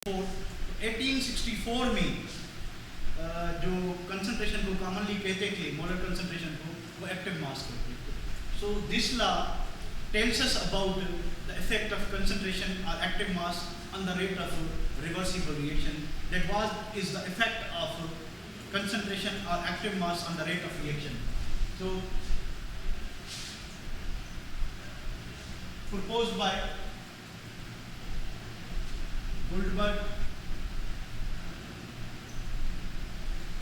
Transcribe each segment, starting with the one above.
1864 में जो कंसंट्रेशन को कॉमनली कहते थे, मोलर कंसंट्रेशन को, वो एक्टिव मास कहते थे. So this law tells us about the effect of concentration or active mass on the rate of reversible reaction. That is the effect of concentration or active mass on the rate of reaction. So proposed by Goldberg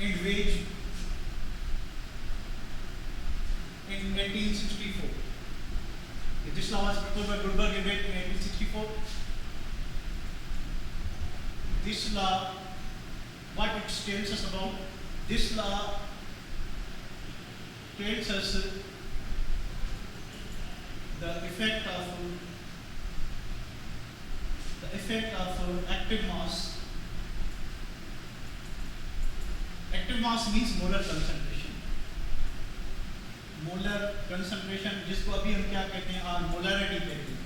and Wage in 1864. This law was proposed by Goldberg and Wage in 1864. This law, what it tells us about, this law tells us the effect of active mass. Active mass means molar concentration. Molar concentration, जिसको अभी हम क्या कहते हैं, on molarity कहते हैं.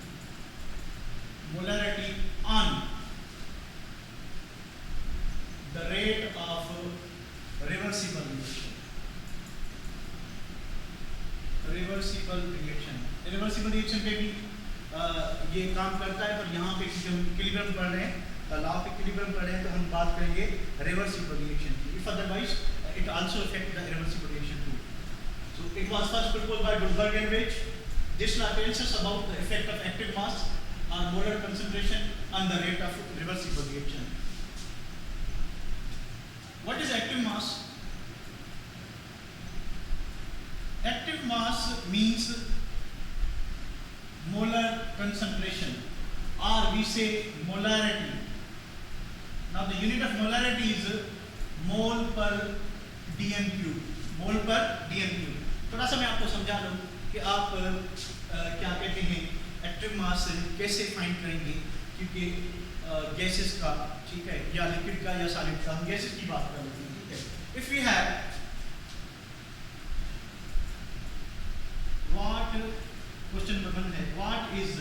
Molarity on the rate of reversible reaction. Reversible reaction पे भी ये काम करता है, पर यहाँ पे जब इक्विलिब्रियम पढ़ रहे हैं, लॉ ऑफ इक्विलिब्रियम पढ़ रहे हैं, तो हम बात करेंगे रिवर्सिबल रिएक्शन की. If otherwise it also affect the reversible reaction. So it was first proposed by Goldberg and Wage. This law tells us about the effect of active mass on molar concentration and the rate of reversible reaction. What is active mass? Active mass means molar concentration, or we say molarity. Now the unit of molarity is mole per dm cube. Mole per dm cube. थोड़ा सा मैं आपको समझा दूं कि आप क्या कहते हैं, एक्टिव मास कैसे फाइंड करेंगे, क्योंकि गैसेस का, ठीक है, या लिक्विड का या सॉलिड का, हम गैसेस की बात कर लेते हैं, ठीक है. If we have what, question number 1 है, व्हाट इज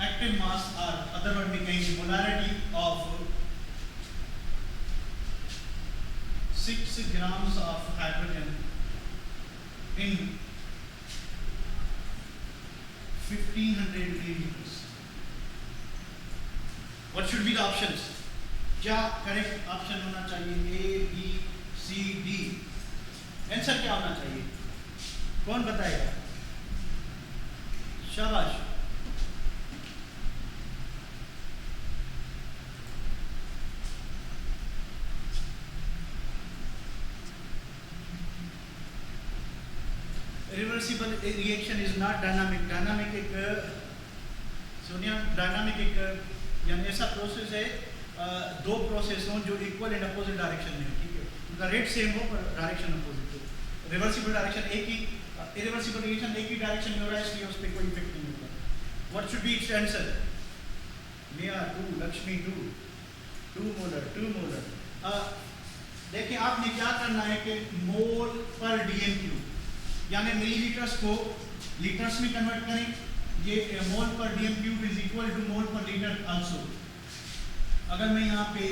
एक्टिव मास, और अदर वर्ड में कहेंगे molarity of 6 grams of hydrogen in 1500 milliliters. What should be the options? क्या करेक्ट ऑप्शन होना चाहिए? A, B, C, D. Answer क्या होना चाहिए? कौन बताएगा? शाबाश. Reversible reaction is not dynamic. Dynamic एक सोनियम डायनामिक एक यानी ऐसा प्रोसेस है, दो प्रोसेस हों जो इक्वल एंड अपोजिट डायरेक्शन में, ठीक है, उनका रेट सेम हो पर डायरेक्शन अपोजिट हो. रिवर्सिबल डायरेक्शन एक ही, इरिवर्सिबल रिएक्शन एक ही डायरेक्शन में हो रहा है, इसलिए उस पर कोई इफेक्ट नहीं होगा. What should be its answer? Neha 2, Lakshmi 2 molar. देखिए आपने क्या करना है कि मोल पर डीएम क्यूब यानी मिलीलीटर्स को लीटर्स में कन्वर्ट करें. ये mole per dm cube is equal to mole per litre also. अगर मैं यहाँ पे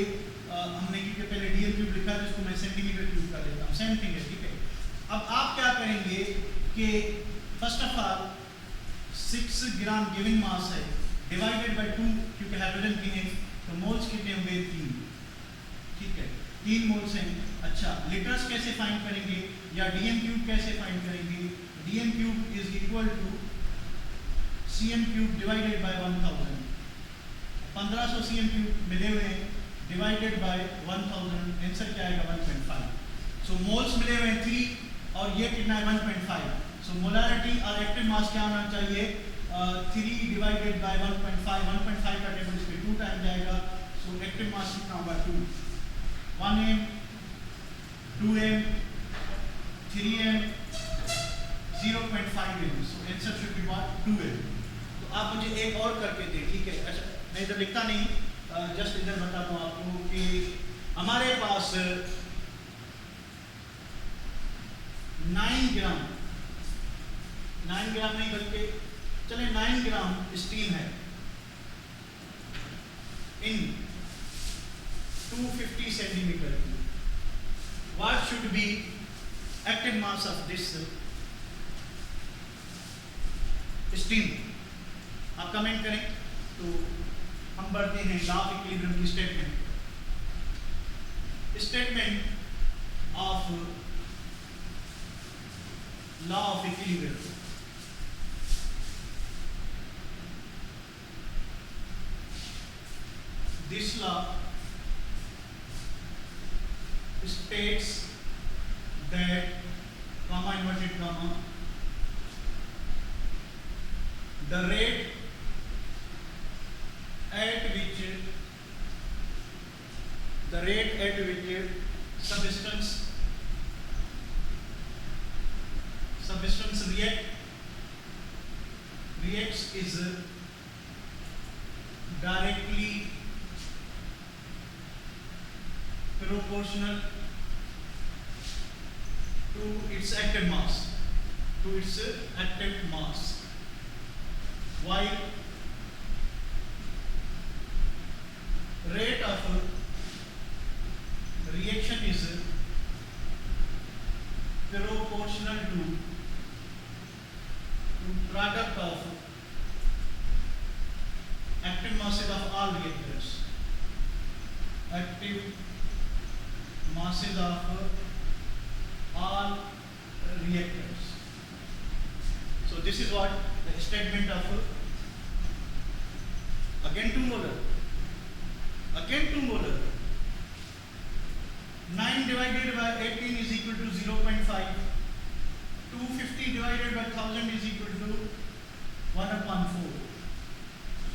हमने क्योंकि पहले डीएम क्यूब लिखा है, जिसको मैं सेंटीमीटर क्यूब कर लेता हूँ, सेम थिंग है, ठीक है. अब आप क्या करेंगे कि first of all 6 gram given mass है, डिवाइडेड बाय 2, क्योंकि हाइड्रोजन की है, तो मोल्स कितने हुए? 3, ठीक है, 3 मोल्स हैं. अच्छा, लीटर्स कैसे फाइंड करेंगे, या डीएम क्यूब कैसे फाइंड करेंगे? Dm cube is equal to cm cube divided by 1000. 1500 cm cube मिले हुए हैं, डिवाइडेड बाय 1000, आंसर क्या आएगा? 1.5. सो मोल्स मिले हुए हैं 3, और ये कितना है? 1.5. सो मोलारिटी और एक्टिव मास क्या होना चाहिए? 3 डिवाइडेड बाय 1.5. 1.5 का टेबल इस पे 2 टाइम जाएगा. सो एक्टिव मास कितना होगा? 2. 1m, 2m, 3m, 0.5m. So answer should be what? 2m. तो आप मुझे एक और करके दें, ठीक है. अच्छा, मैं इधर लिखता नहीं, जस्ट इधर बताता हूँ आपको कि हमारे पास 9 ग्राम नहीं बल्कि चले 9 ग्राम स्टीम है, in 250 centimeter cube. What should be active mass of this steam? आप कमेंट करें। तो हम पढ़ते हैं लॉ ऑफ इक्विलिब्रियम की statement of law of equilibrium. This law states that, comma inverted comma, the rate at which substance reacts is directly proportional to its active mass, while rate of reaction is proportional to product of active masses of all reactors. Active masses of all reactors. So this is what the statement of again 2 molar. 9 divided by 18 is equal to 0.5. 250 divided by 1000 is equal to 1/4.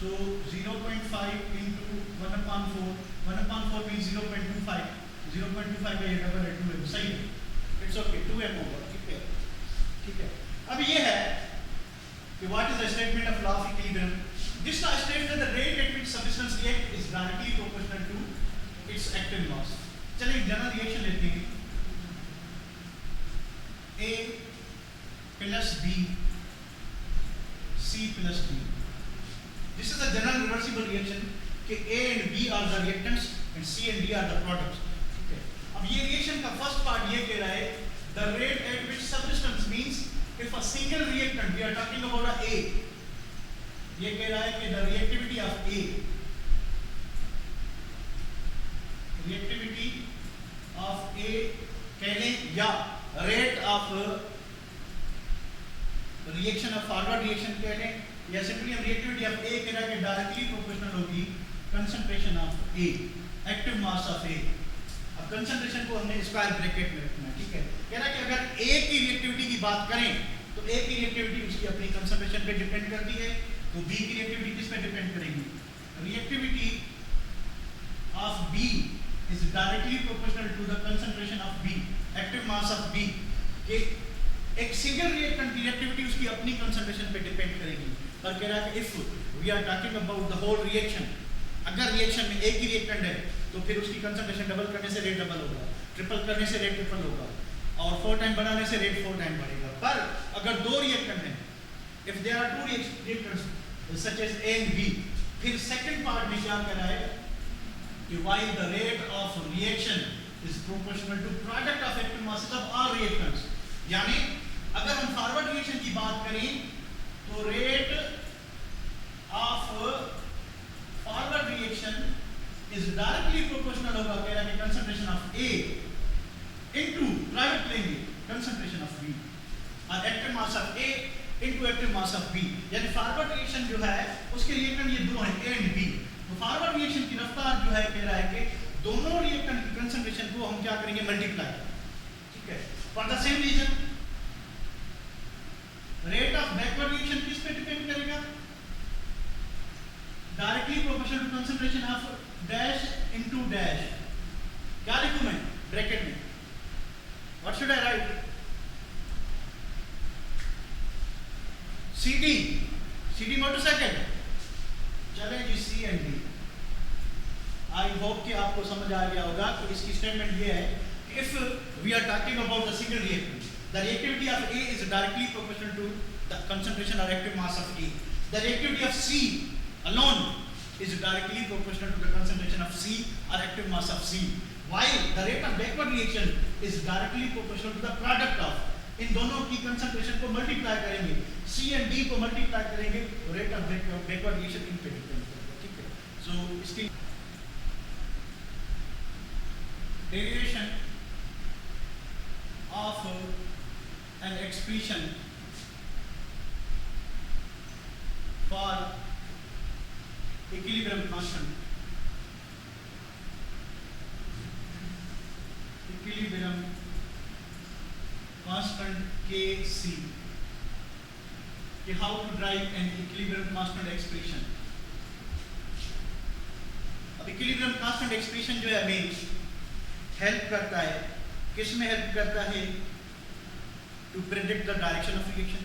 So 0.5 into 1/4. 1/4 means 0.25. 0.25 का ये double है 2m, सही है, it's okay, 2m होगा, ठीक है। अब ये है कि what is the statement of law of equilibrium? This law states that the rate at which substance react is directly proportional to its active mass. चलिए एक जनरल रिएक्शन लेते हैं, A plus B, C plus D. This is a general reversible reaction कि A and B are the reactants and C and D are the products। अब ये reaction का first part ये कह रहा है the rate at which substance means if a single reactant, we are talking about a A, ये कह रहा है कि the reactivity of A, कह लें या rate of reaction of forward reaction कह लें, या simply हम reactivity of A कह रहा है कि directly proportional होगी concentration of A, active mass of A। अब कंसंट्रेशन को हमने स्क्वायर ब्रैकेट में रखना है, ठीक है। कह रहा है कि अगर A की रिएक्टिविटी की बात करें तो A की रिएक्टिविटी उसकी अपनी कंसंट्रेशन पे डिपेंड करती है, तो B की रिएक्टिविटी किस पे डिपेंड करेगी? Reactivity of B is directly proportional to the concentration of B, active mass of B। कि एक सिंगल रिएक्टेंट की रिएक्टिविटी उसकी अपनी कंसंट्रेशन पे डिपेंड करेगी। और कह रहा है कि if we are talking about the whole reaction, अगर रिएक्शन में एक ही रिएक्टेंट है तो फिर उसकी कंसंट्रेशन डबल करने से रेट डबल होगा, ट्रिपल करने से रेट ट्रिपल होगा, और 4 टाइम बढ़ाने से रेट 4 टाइम बढ़ेगा। पर अगर दो रिएक्टेंट हैं, if there are 2 reactants such as A and B, फिर सेकंड पार्ट में क्या कह रहा है कि while the rate of reaction is proportional to product of active masses of all reactants, यानी अगर हम फॉरवर्ड रिएक्शन की बात करें तो rate of forward reaction is directly proportional होगा, कह रहा है कि concentration of A into product लेंगे concentration of B, और active mass of A into active mass of B, यानी फॉरवर्ड रिएक्शन जो है उसके रिएक्टेंट ये दो हैं A and B। तो फॉरवर्ड रिएक्शन की रफ्तार जो है कह रहा है कि दोनों रिएक्टेंट की कंसंट्रेशन को हम क्या करेंगे? मल्टीप्लाई, ठीक है। For the same reason rate of backward reaction किस पे डिपेंड करेगा? Directly proportional to concentration of dash into dash. क्या लिखूं मैं ब्रैकेट में? What should I write? CD motorcycle, चले जी C and D। I hope कि आपको समझ आ गया होगा कि इसकी स्टेटमेंट ये है कि if we are talking about the single reactant, the reactivity of A is directly proportional to the concentration और active mass of A। The reactivity of C alone is directly proportional to the concentration of C or active mass of C, while the rate of backward reaction is directly proportional to the product of, इन दोनों की concentration को multiply करेंगे, C and D को multiply करेंगे, rate of backward reaction in पे depend करेगा, ठीक है। सो इसकी derivation of an expression for equilibrium constant, equilibrium constant Kc, कि how to drive an equilibrium constant expression। अब equilibrium constant expression जो है हमें हेल्प करता है, किस में हेल्प करता है? to predict the direction of reaction,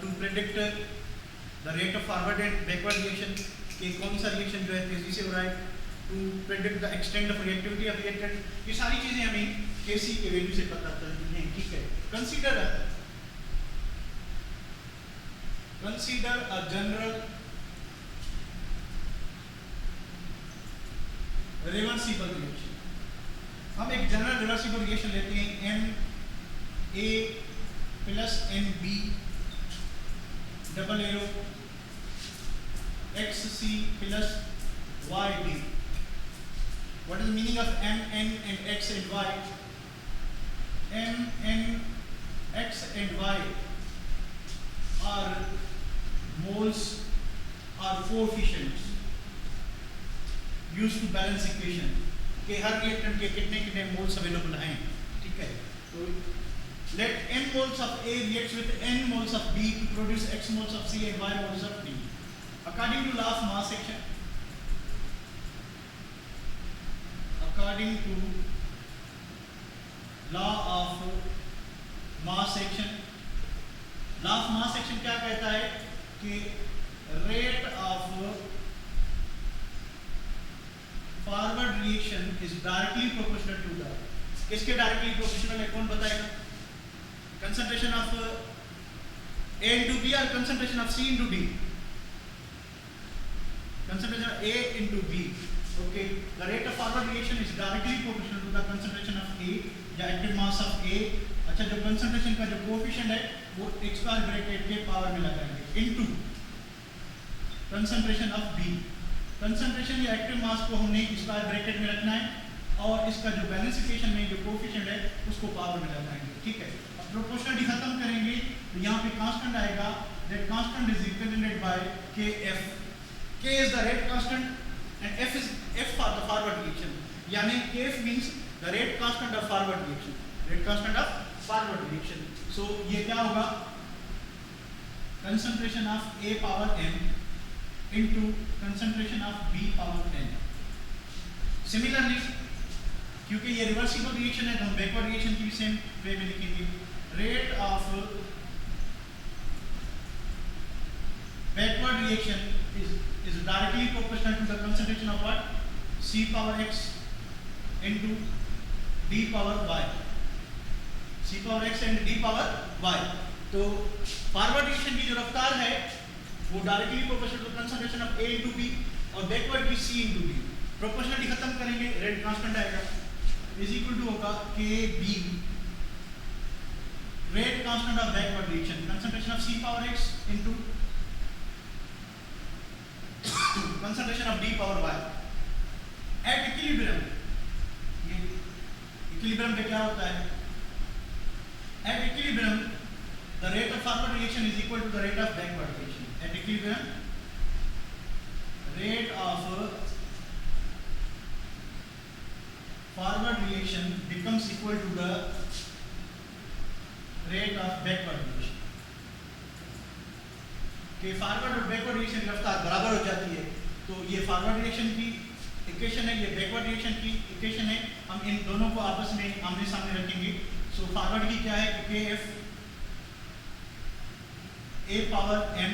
to predict the rate of forward and backward reaction, कि कौन सा रिएक्शन जो है तेजी से हो रहा है, to predict the extent of reactivity of reactant, ये सारी चीजें हमें Kc के वैल्यू से पता चलती हैं, ठीक है। Consider a general reversible reaction. हम एक जनरल रिवर्सिबल रिएक्शन लेते हैं Na plus Nb double arrow Xc plus Yd। What is the meaning of Mn and X and Y? Mn, X and Y are moles or coefficients used to balance equation, कि हर reactant के कितने कितने moles available हैं, ठीक है। तो let n moles of A reacts with n moles of B to produce x moles of C and y moles of D. According to law of mass action, according to law of mass action, law of mass action क्या कहता है कि rate of forward reaction is directly proportional to the, किसके directly proportional है, कौन बताएगा? concentration of A into B or concentration of C into D? concentration of A into B. Okay, the rate of forward reaction is directly proportional to the concentration of A या active mass of A। अच्छा, जो concentration का जो coefficient है वो square bracket के power में लगाएंगे into concentration of B। concentration या active mass को हमने स्क्वायर ब्रैकेट में रखना है और इसका जो बैलेंस इक्वेशन में जो कोएफिशिएंट है उसको पावर में लगाएंगे, ठीक है। अब प्रोपोर्शनलिटी खत्म करेंगे तो यहाँ पे कांस्टेंट आएगा, that constant is represented by Kf। K is the rate constant and F is F for the forward reaction, यानी Kf means the rate constant of forward reaction, rate constant of forward reaction। so ये क्या होगा, concentration of A power n into concentration of B power n। similarly क्योंकि ये reversible reaction है तो हम backward reaction की भी सेम वे में लिखेंगे, rate of backward reaction is directly proportional to the concentration of what? C power x into D power y, C power x and D power y। तो forward reaction की जो रफ्तार है वो directly proportional to concentration of A into B और backward की C into D। Proportionality खत्म करेंगे, रेट कांस्टेंट आएगा इज इक्वल टू होगा KB rate constant of backward reaction, concentration of C power x into concentration of D power y at equilibrium। ये equilibrium पे क्या होता है? At equilibrium the rate of forward reaction is equal to the rate of backward reaction। At equilibrium rate of forward reaction becomes equal to the rate of backward reaction। कि forward और backward reaction की रफ्तार बराबर हो जाती है, तो ये फॉरवर्ड रिएक्शन की इक्वेशन है, ये बैकवर्ड रिएक्शन की इक्वेशन है। हम इन दोनों को आपस में आमने सामने रखेंगे। सो फॉरवर्ड की क्या है, Kf A power m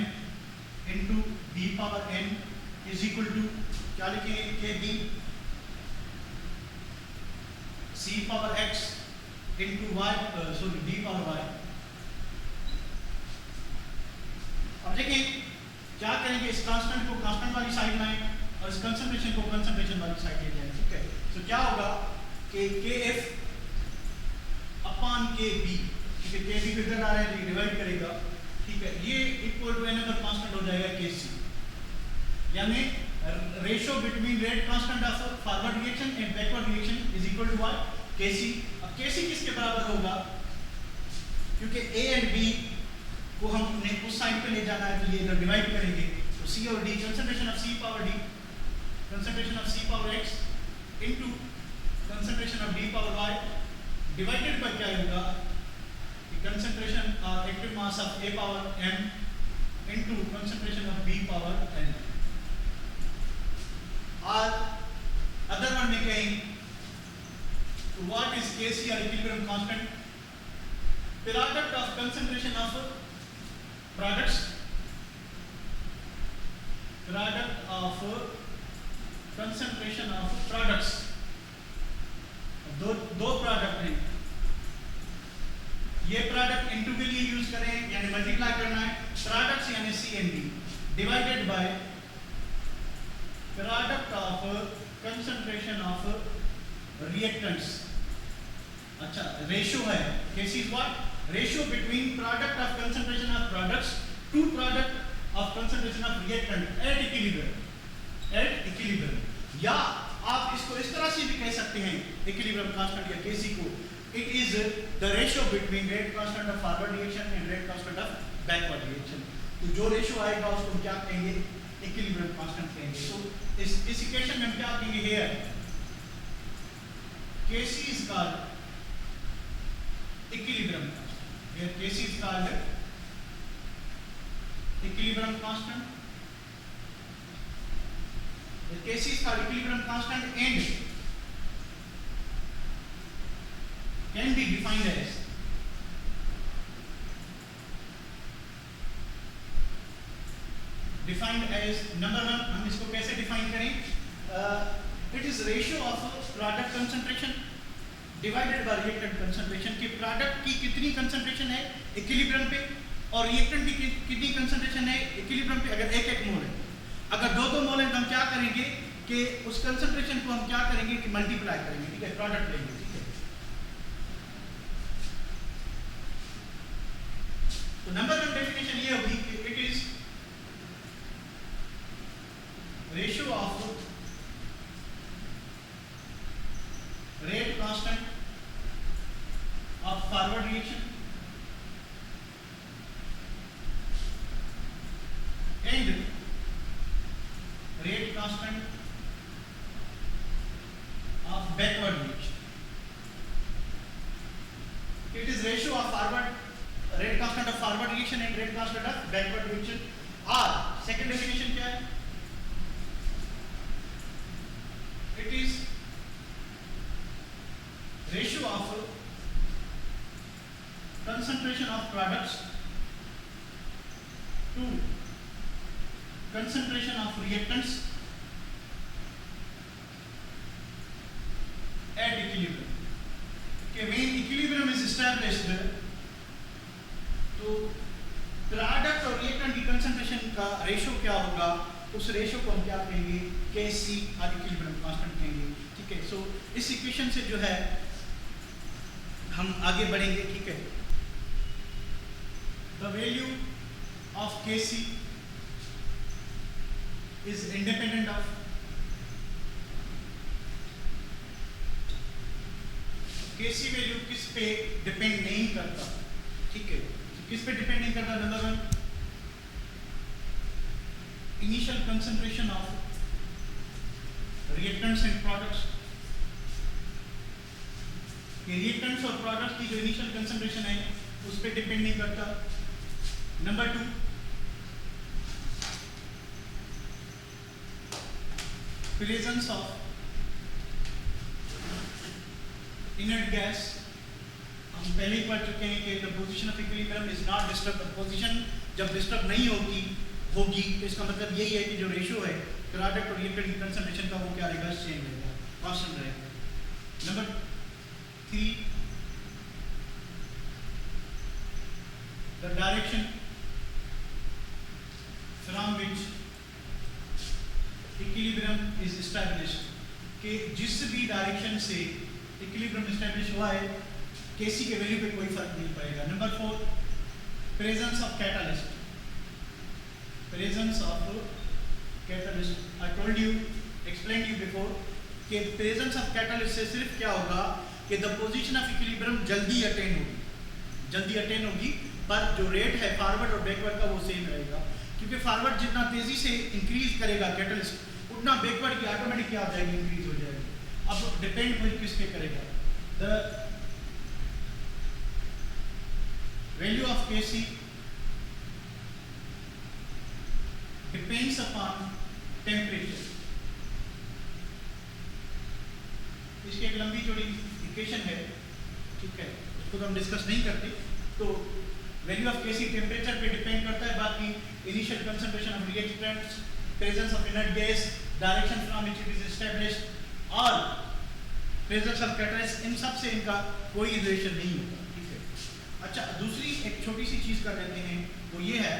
into B power n is equal to क्या लिखेंगे, Kb C power x into y D power y। अब देखिए क्या करेंगे, इस कांस्टेंट को कांस्टेंट वाली साइड लाएं और इस कंसंट्रेशन को कंसंट्रेशन वाली साइड ले जाएं, ठीक है। तो क्या होगा कि KF अपॉन KB, ठीक है, KB किधर आ रहा है, डिवाइड करेगा, ठीक है, ये इक्वल टू अनदर कांस्टेंट हो जाएगा KC, यानी ratio between rate constant of forward reaction and backward reaction is equal to what, KC। अब KC किसके बराबर होगा, क्योंकि A एंड B को हमने उस साइड पे ले जाना है, तो ये इधर डिवाइड करेंगे, तो C और D, concentration of C power D, concentration of C power X into concentration of D power Y divided by क्या होगा, कंसंट्रेशन और active mass of A power M into concentration of B power N। और other one में कहें तो what is KC और equilibrium constant, product of concentration of products, product of concentration of products, दो product हैं, ये product into के लिए यूज करें यानी मल्टीप्लाई करना है, प्रोडक्ट्स यानी C and D divided by product of concentration of reactants. अच्छा, रेशियो है, KC is what, ratio between product of concentration of products to product of concentration of reactant at equilibrium, at equilibrium. या आप इसको इस तरह से भी कह सकते हैं इक्विलिब्रियम कांस्टेंट या KC को, it is the ratio between rate constant of forward reaction and rate constant of backward reaction. तो जो रेशियो आएगा उसको क्या कहेंगे, इक्विलिब्रियम कांस्टेंट कहेंगे। तो इस इक्वेशन में हम क्या कहेंगे, here KC is called equilibrium constant, here KC is called equilibrium constant, KC is called equilibrium constant and can be defined as number one, हम इसको कैसे डिफाइन करें, it is ratio of product concentration divided by reactant concentration, कि product की कितनी concentration है equilibrium पे और रिएक्टेंट की कितनी कंसंट्रेशन है इक्विलिब्रियम पे। अगर एक मोल है, अगर दो मोल है, तो हम क्या करेंगे कि उस कंसंट्रेशन को हम क्या करेंगे कि मल्टीप्लाई करेंगे, ठीक है, प्रोडक्ट लेंगे, ठीक है। तो नंबर वन डेफिनेशन ये होगी कि it is ratio of rate constant of forward reaction and rate constant of backward reaction. It is ratio of forward rate constant of forward reaction and rate constant of backward reaction. और second definition क्या है, it is ratio of concentration of products to concentration of reactants at equilibrium. Okay, when equilibrium is established, तो product और reactant की concentration का ratio क्या होगा, उस रेशियो को हम क्या कहेंगे, KC और इक्विलिब्रियम कांस्टेंट कहेंगे, ठीक है। सो इस इक्वेशन से जो है हम आगे बढ़ेंगे, ठीक है। The value of KC is independent of KC value किस पे डिपेंड नहीं करता, ठीक है, किस पे डिपेंड नहीं करता। Number one, initial concentration of reactants and products, reactants और प्रोडक्ट्स की जो इनिशियल कंसंट्रेशन है उस पे डिपेंड नहीं करता। Number two, presence of inert gas, हम पहले ही पढ़ चुके हैं कि the position of equilibrium is not disturb. Position जब डिस्टर्ब नहीं होगी तो इसका मतलब यही है कि जो रेशियो है प्रोडक्ट और रिएक्टेंट की कंसंट्रेशन का वो क्या रहेगा, सेम रहेगा, कांस्टेंट रहेगा। Number three, the direction from which equilibrium is established कि जिस भी डायरेक्शन से इक्विलिब्रियम एस्टैब्लिश हुआ है Kc के वैल्यू पे कोई फर्क नहीं पड़ेगा। Number 4, presence of catalyst. Presence of catalyst, I told you, explain you before कि प्रेजेंस ऑफ कैटलिस्ट से सिर्फ क्या होगा कि द पोजीशन ऑफ इक्विलिब्रियम जल्दी अटेन होगी, पर जो रेट है फॉरवर्ड और बैकवर्ड का वो सेम रहेगा, क्योंकि फॉरवर्ड जितना तेजी से इंक्रीज करेगा कैटलिस्ट उतना बैकवर्ड की ऑटोमेटिक क्या हो जाएगी, इंक्रीज हो जाएगी। अब डिपेंड कोई किस पे करेगा, the value of Kc depends upon temperature. इसकी एक लंबी चौड़ी इक्वेशन है, ठीक है, उसको तो हम डिस्कस नहीं करते। तो वैल्यू ऑफ Kc टेम्परेचर पे डिपेंड करता है, बाकी initial concentration of reactants, presence of inert gas, direction from which it is established और प्रेजेंस ऑफ कैटलिस्ट, इन सब से इनका कोई रिलेशन नहीं होगा, ठीक है। अच्छा, दूसरी एक छोटी सी चीज कर लेते हैं, वो ये है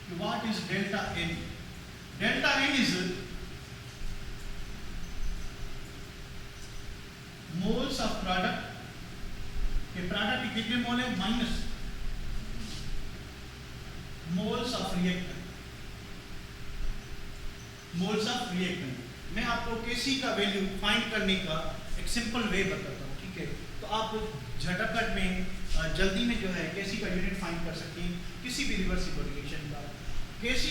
कि what is delta N। Delta N is moles of product, के प्रोडक्ट के कितने मोल है, minus moles of reactant, moles of reactant. मैं आपको Kc का वैल्यू फाइंड करने का एक सिंपल वे बताता हूँ, ठीक है। तो आप झटपट में जल्दी में जो है Kc का यूनिट फाइंड कर सकते हैं किसी भी रिवर्सिबल रिएक्शन का। Kc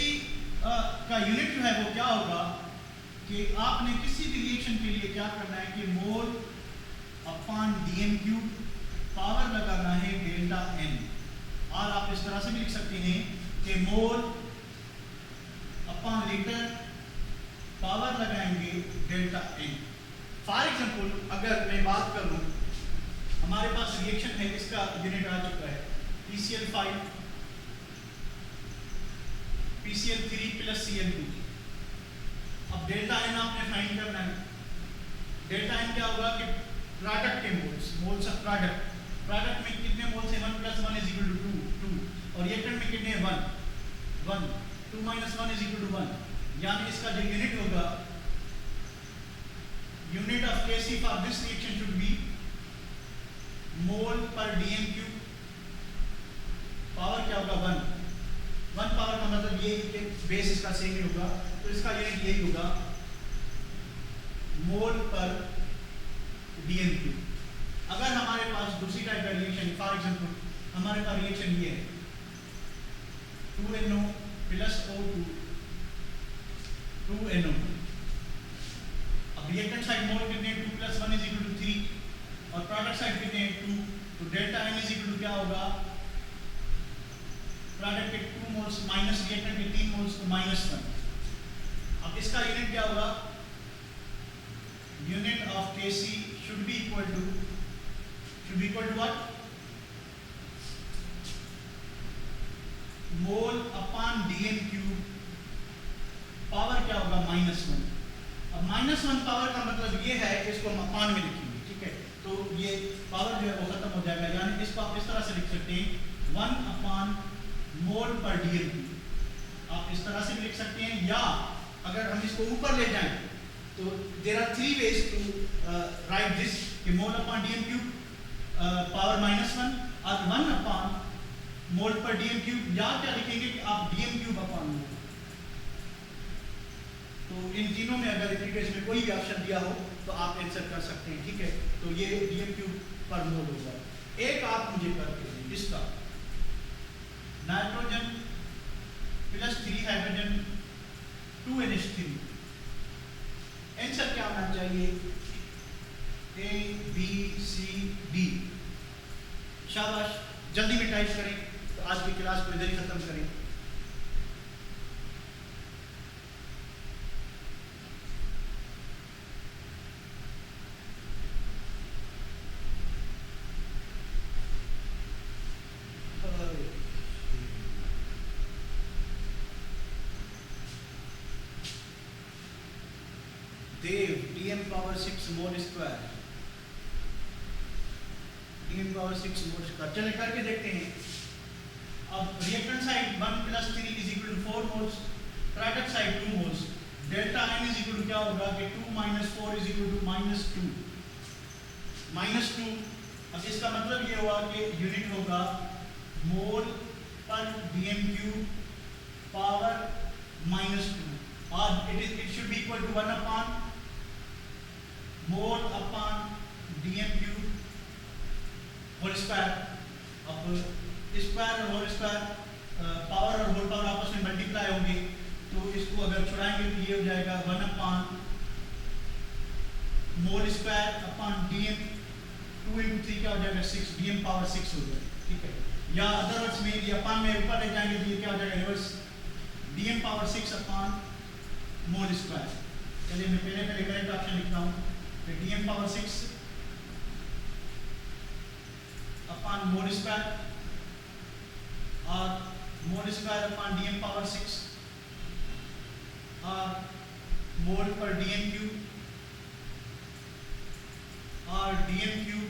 का यूनिट जो है वो क्या होगा कि आपने किसी भी रिएक्शन के लिए क्या करना है कि mole upon dm cube, power लगाना है डेल्टा N, और आप इस तरह से भी लिख सकते हैं कि मोल अपॉन लीटर, पावर लगाएंगे डेल्टा N। फॉर एग्जांपल, अगर मैं बात करूं, हमारे पास रिएक्शन है, इसका यूनिट आ चुका है PCl5 PCl3 प्लस Cl2। अब डेल्टा N आपने फाइंड करना है। डेल्टा N क्या होगा कि प्रोडक्ट के मोल्स ऑफ प्रोडक्ट में कितने मोल्स है, 1 + 1 = 2, और रिएक्टेंट में कितने 1, 2 - 1 = 1, यानी इसका जो यूनिट होगा, unit of Kc for this reaction should be mole per dm cube, power क्या होगा 1 पावर का मतलब ये कि बेस इसका सेम ही होगा, तो इसका यूनिट यही होगा मोल पर dm क्यूब। अगर हमारे पास दूसरी टाइप का रिएक्शन, फॉर एग्जांपल हमारे पास रिएक्शन ये है 2NO + O2 2NO। अब रिएक्टेंट साइड मोल कितने, 2 + 1 = 3, और प्रोडक्ट साइड कितने 2, तो डेल्टा N = क्या होगा, प्रोडक्ट के 2 मोल्स माइनस रिएक्टेंट के 3 मोल्स, तो -1। अब इसका यूनिट क्या होगा, unit of Kc should be equal to what, mole upon dm cube, power क्या होगा -1। अब -1 पावर का मतलब ये है कि इसको हम अपान में लिखेंगे, ठीक है, तो ये पावर जो है वो खत्म हो जाएगा, यानी इसको आप इस तरह से लिख सकते हैं 1 अपॉन मोल पर dm क्यूब। आप इस तरह से भी लिख सकते हैं, या अगर हम इसको ऊपर ले जाएं तो there are 3 ways to write this, कि mole upon dm cube power -1 और 1 अपॉन मोल पर dm क्यूब, या क्या लिखेंगे कि आप dm क्यूब अपॉन मोल। तो इन तीनों में अगर इक्वेशन में कोई भी ऑप्शन दिया हो तो आप आंसर कर सकते हैं, ठीक है। तो ये dm क्यूब पर मोल होगा। एक आप मुझे करके दें, इसका नाइट्रोजन + 3 हाइड्रोजन 2NH3, आंसर क्या होना चाहिए, A B C D। शाबाश, जल्दी में टाइप करें, तो आज की क्लास को इधर ही खत्म करें। देव dm⁻6 mole square, dm⁻6 mole square, चले करके देखते हैं। अब reactant side 1 + 3 = 4 moles, product side 2 moles, delta n is equal to क्या होगा कि 2 - 4 इज इक्वल टू -2 -2। अब इसका मतलब ये हुआ कि यूनिट होगा मोल पर dm³ पावर -2 और it should be equal to 1 upon mole upon dm³ whole square. अब स्क्वायर और होल स्क्वायर पावर और होल पावर आपस में मल्टीप्लाई होंगे, तो इसको अगर छुड़ाएंगे तो ये हो जाएगा 1 upon mole square upon dm 2 × 3 क्या हो जाएगा 6, dm पावर 6 हो जाएगा, ठीक है। या अदरवर्ड्स में ये अपॉन में ऊपर ले जाएंगे तो ये क्या हो जाएगा reverse, dm power 6 upon mole square. चलिए मैं पहले करेक्ट ऑप्शन लिखता हूँ, तो dm power 6 upon mole square और mole square upon dm power 6 और मोल पर dm³ और dm³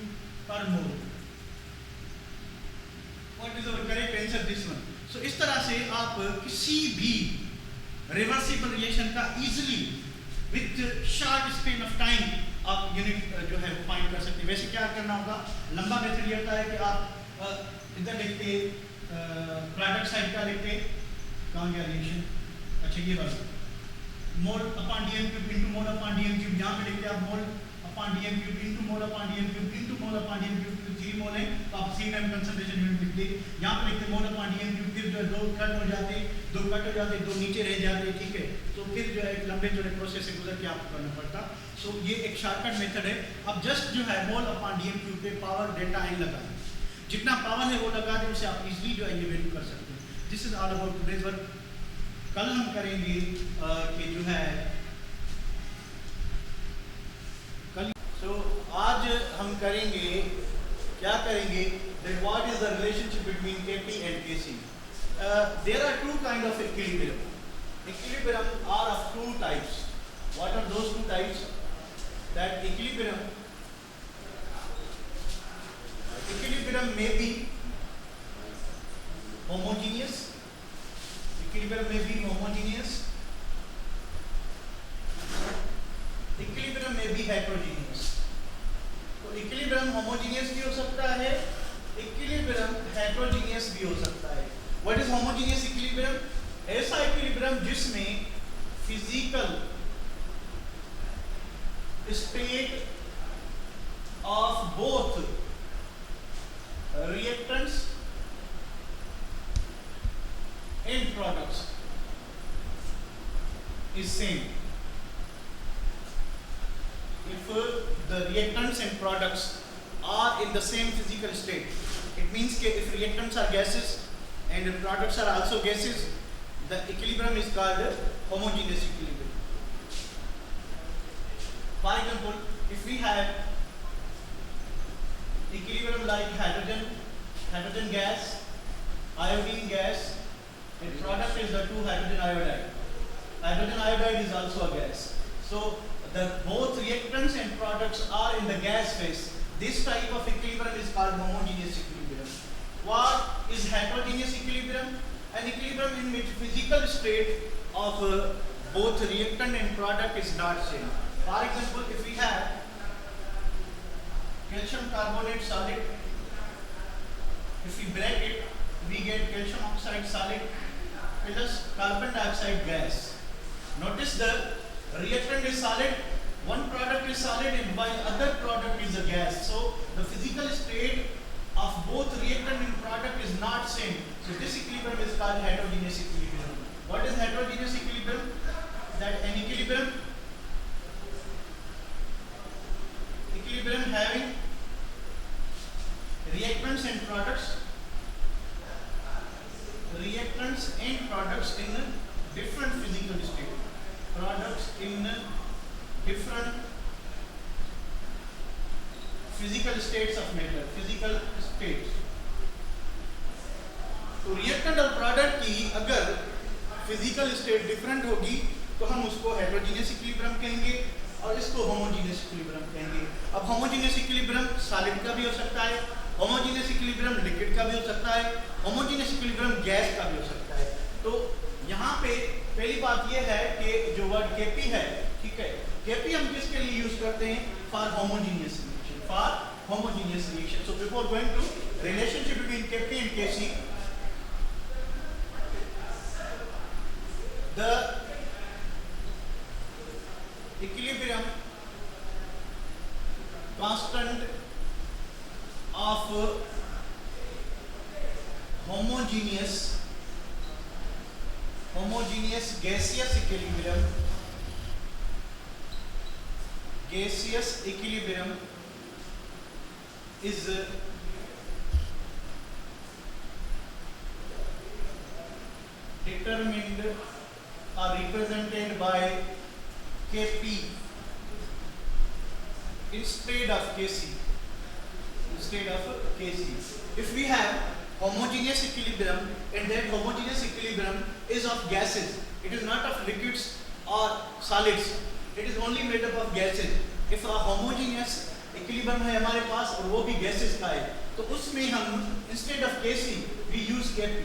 per mole. What is our correct answer this one. So इस तरह से आप किसी भी रिवर्सिबल रिएक्शन का easily with short span of time आप यूनिट जो है वो फाइंड कर सकते हैं। वैसे क्या करना होगा, लंबा मेथड ये होता है कि आप इधर लिखते प्रोडक्ट साइड का लिखते, कहाँ गया रिएक्शन, अच्छा ये वाला मोल अपॉन dm³ इनटू मोल अपॉन dm³, यहाँ पे लिखते आप मोल अपॉन dm³ इनटू मोल अपॉन dm³ इनटू मोल अपॉन dm³, 3 मोल है तो आप सी टाइम कंसंट्रेशन यूनिट लिखते, यहाँ पे लिखते मोल अपॉन dm³, फिर जो है दो कट हो जाते, दो नीचे रह जाते, ठीक है। तो फिर जो है एक लंबे चौड़े प्रोसेस से गुजर के आपको करना पड़ता। सो ये एक शॉर्टकट मेथड है। अब जस्ट जो है मोल अपॉन dm³ पे पावर डेल्टा n लगा दें, जितना पावर है वो लगा दें, उससे आप इजीली जो है ये वैल्यू कर सकते हैं। This is all about today's work. कल हम करेंगे कि जो है कल, सो आज हम करेंगे क्या करेंगे, that what is the relationship between Kp and Kc. There are two kind of equilibrium. Equilibrium are of two types. What are those two types? That equilibrium may be homogeneous. Equilibrium may be homogeneous. Equilibrium may be heterogeneous. तो equilibrium homogeneous भी हो सकता है, equilibrium heterogeneous भी हो सकता है। What is homogeneous equilibrium? ऐसा इक्विलिब्रियम जिसमें physical state of both reactants and products is same. If the reactants and products are in the same physical state, it means that if reactants are gases and products are also gases, the equilibrium is called homogeneous equilibrium. For example, if we have equilibrium like hydrogen gas, iodine gas, and product is the 2 hydrogen iodide. Hydrogen iodide is also a gas. So the both reactants and products are in the gas phase. This type of equilibrium is called homogeneous equilibrium. What is heterogeneous equilibrium? An equilibrium in which physical state of both reactant and product is not same. For example, if we have calcium carbonate solid, if we break it, we get calcium oxide solid plus carbon dioxide gas. Notice the reactant is solid, one product is solid, and while other product is a gas. So the physical state of both reactant and product is not same. So this equilibrium is called heterogeneous equilibrium. What is heterogeneous equilibrium? That an equilibrium having reactants and products in a different physical state. Products in different physical states of matter, physical states. तो reactant और product की अगर physical state different होगी तो हम उसको heterogeneous equilibrium कहेंगे और इसको होमोजेनियस इक्विलिब्रियम कहेंगे। अब होमोजेनियस इक्विलिब्रियम सॉलिड का भी हो सकता है, होमोजेनियस इक्विलिब्रियम लिक्विड का भी हो सकता है, होमोजेनियस इक्विलिब्रियम गैस का भी हो सकता है। तो यहाँ पे पहली बात ये है कि जो वर्ड केपी है, ठीक है, केपी हम किसके लिए यूज करते हैं? For homogeneous reaction, for homogeneous reaction. So before going to relationship between KP and KC, the equilibrium constant of homogeneous gaseous equilibrium is determined or represented by Kp instead of Kc. If we have homogeneous equilibrium, and that homogeneous equilibrium is of gases, it is not of liquids or solids, it is only made up of gases. If a homogeneous equilibrium है हमारे पास और वो भी gases का है, तो उसमें हम instead of Kc we use Kp.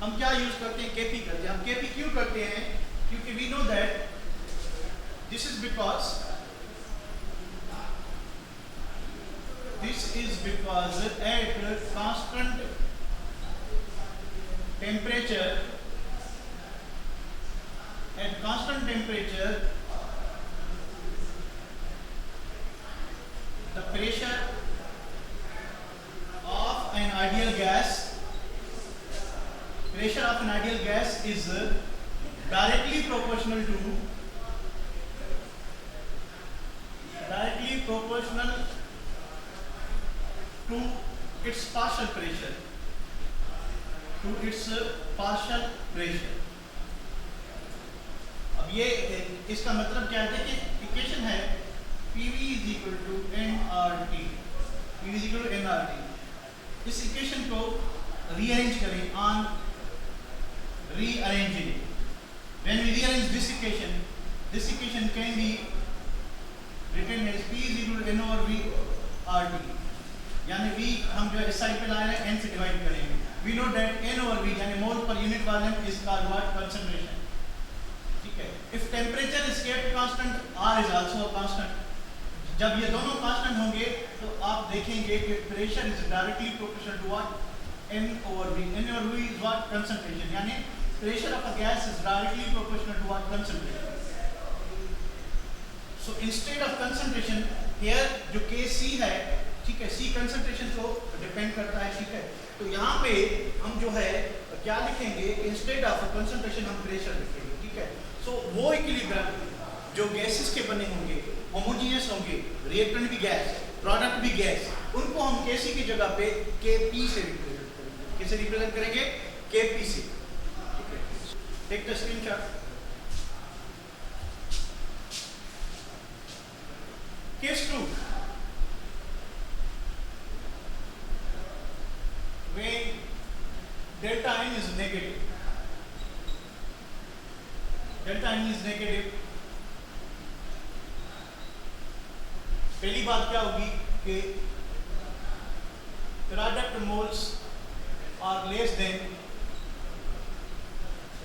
हम क्या यूज करते हैं? Kp करते हैं. हम Kp क्यों करते हैं? क्योंकि we know that this is because at constant temperature, the pressure of an ideal gas is directly proportional to its partial pressure. अब ये इसका मतलब क्या है कि इक्वेशन है PV is equal to nRT. इस इक्वेशन को रीअरेंज करें on rearranging. When we rearrange this equation can be written as P is equal to N over V RT. यानी V हम जो इस साइड पे ला रहे हैं N से डिवाइड करेंगे. We know that N over V यानी mole per unit volume is called what? Concentration. ठीक है. If temperature is kept constant, R is also a constant. जब ये दोनों कांस्टेंट होंगे तो आप देखेंगे कि pressure is directly proportional to what? N over V. N over V is what? Concentration. यानी pressure of a gas is directly proportional to what? Concentration. So instead of concentration, here जो Kc है, ठीक है, C concentration को depend करता है, ठीक है. तो यहाँ पे हम जो है क्या लिखेंगे? इंस्टेड ऑफ concentration हम प्रेशर लिखेंगे, ठीक है. So वो इक्विलिब्रियम जो गैसेस के बने होंगे, होमोजीनियस होंगे, रिएक्टेंट भी गैस, प्रोडक्ट भी गैस, उनको हम Kc की जगह पे Kp से रिप्रेजेंट करेंगे. किसे रिप्रेजेंट करेंगे? Kp से. Take the screenshot. Case 2. When delta n is negative. पहली बात क्या होगी कि product moles are less than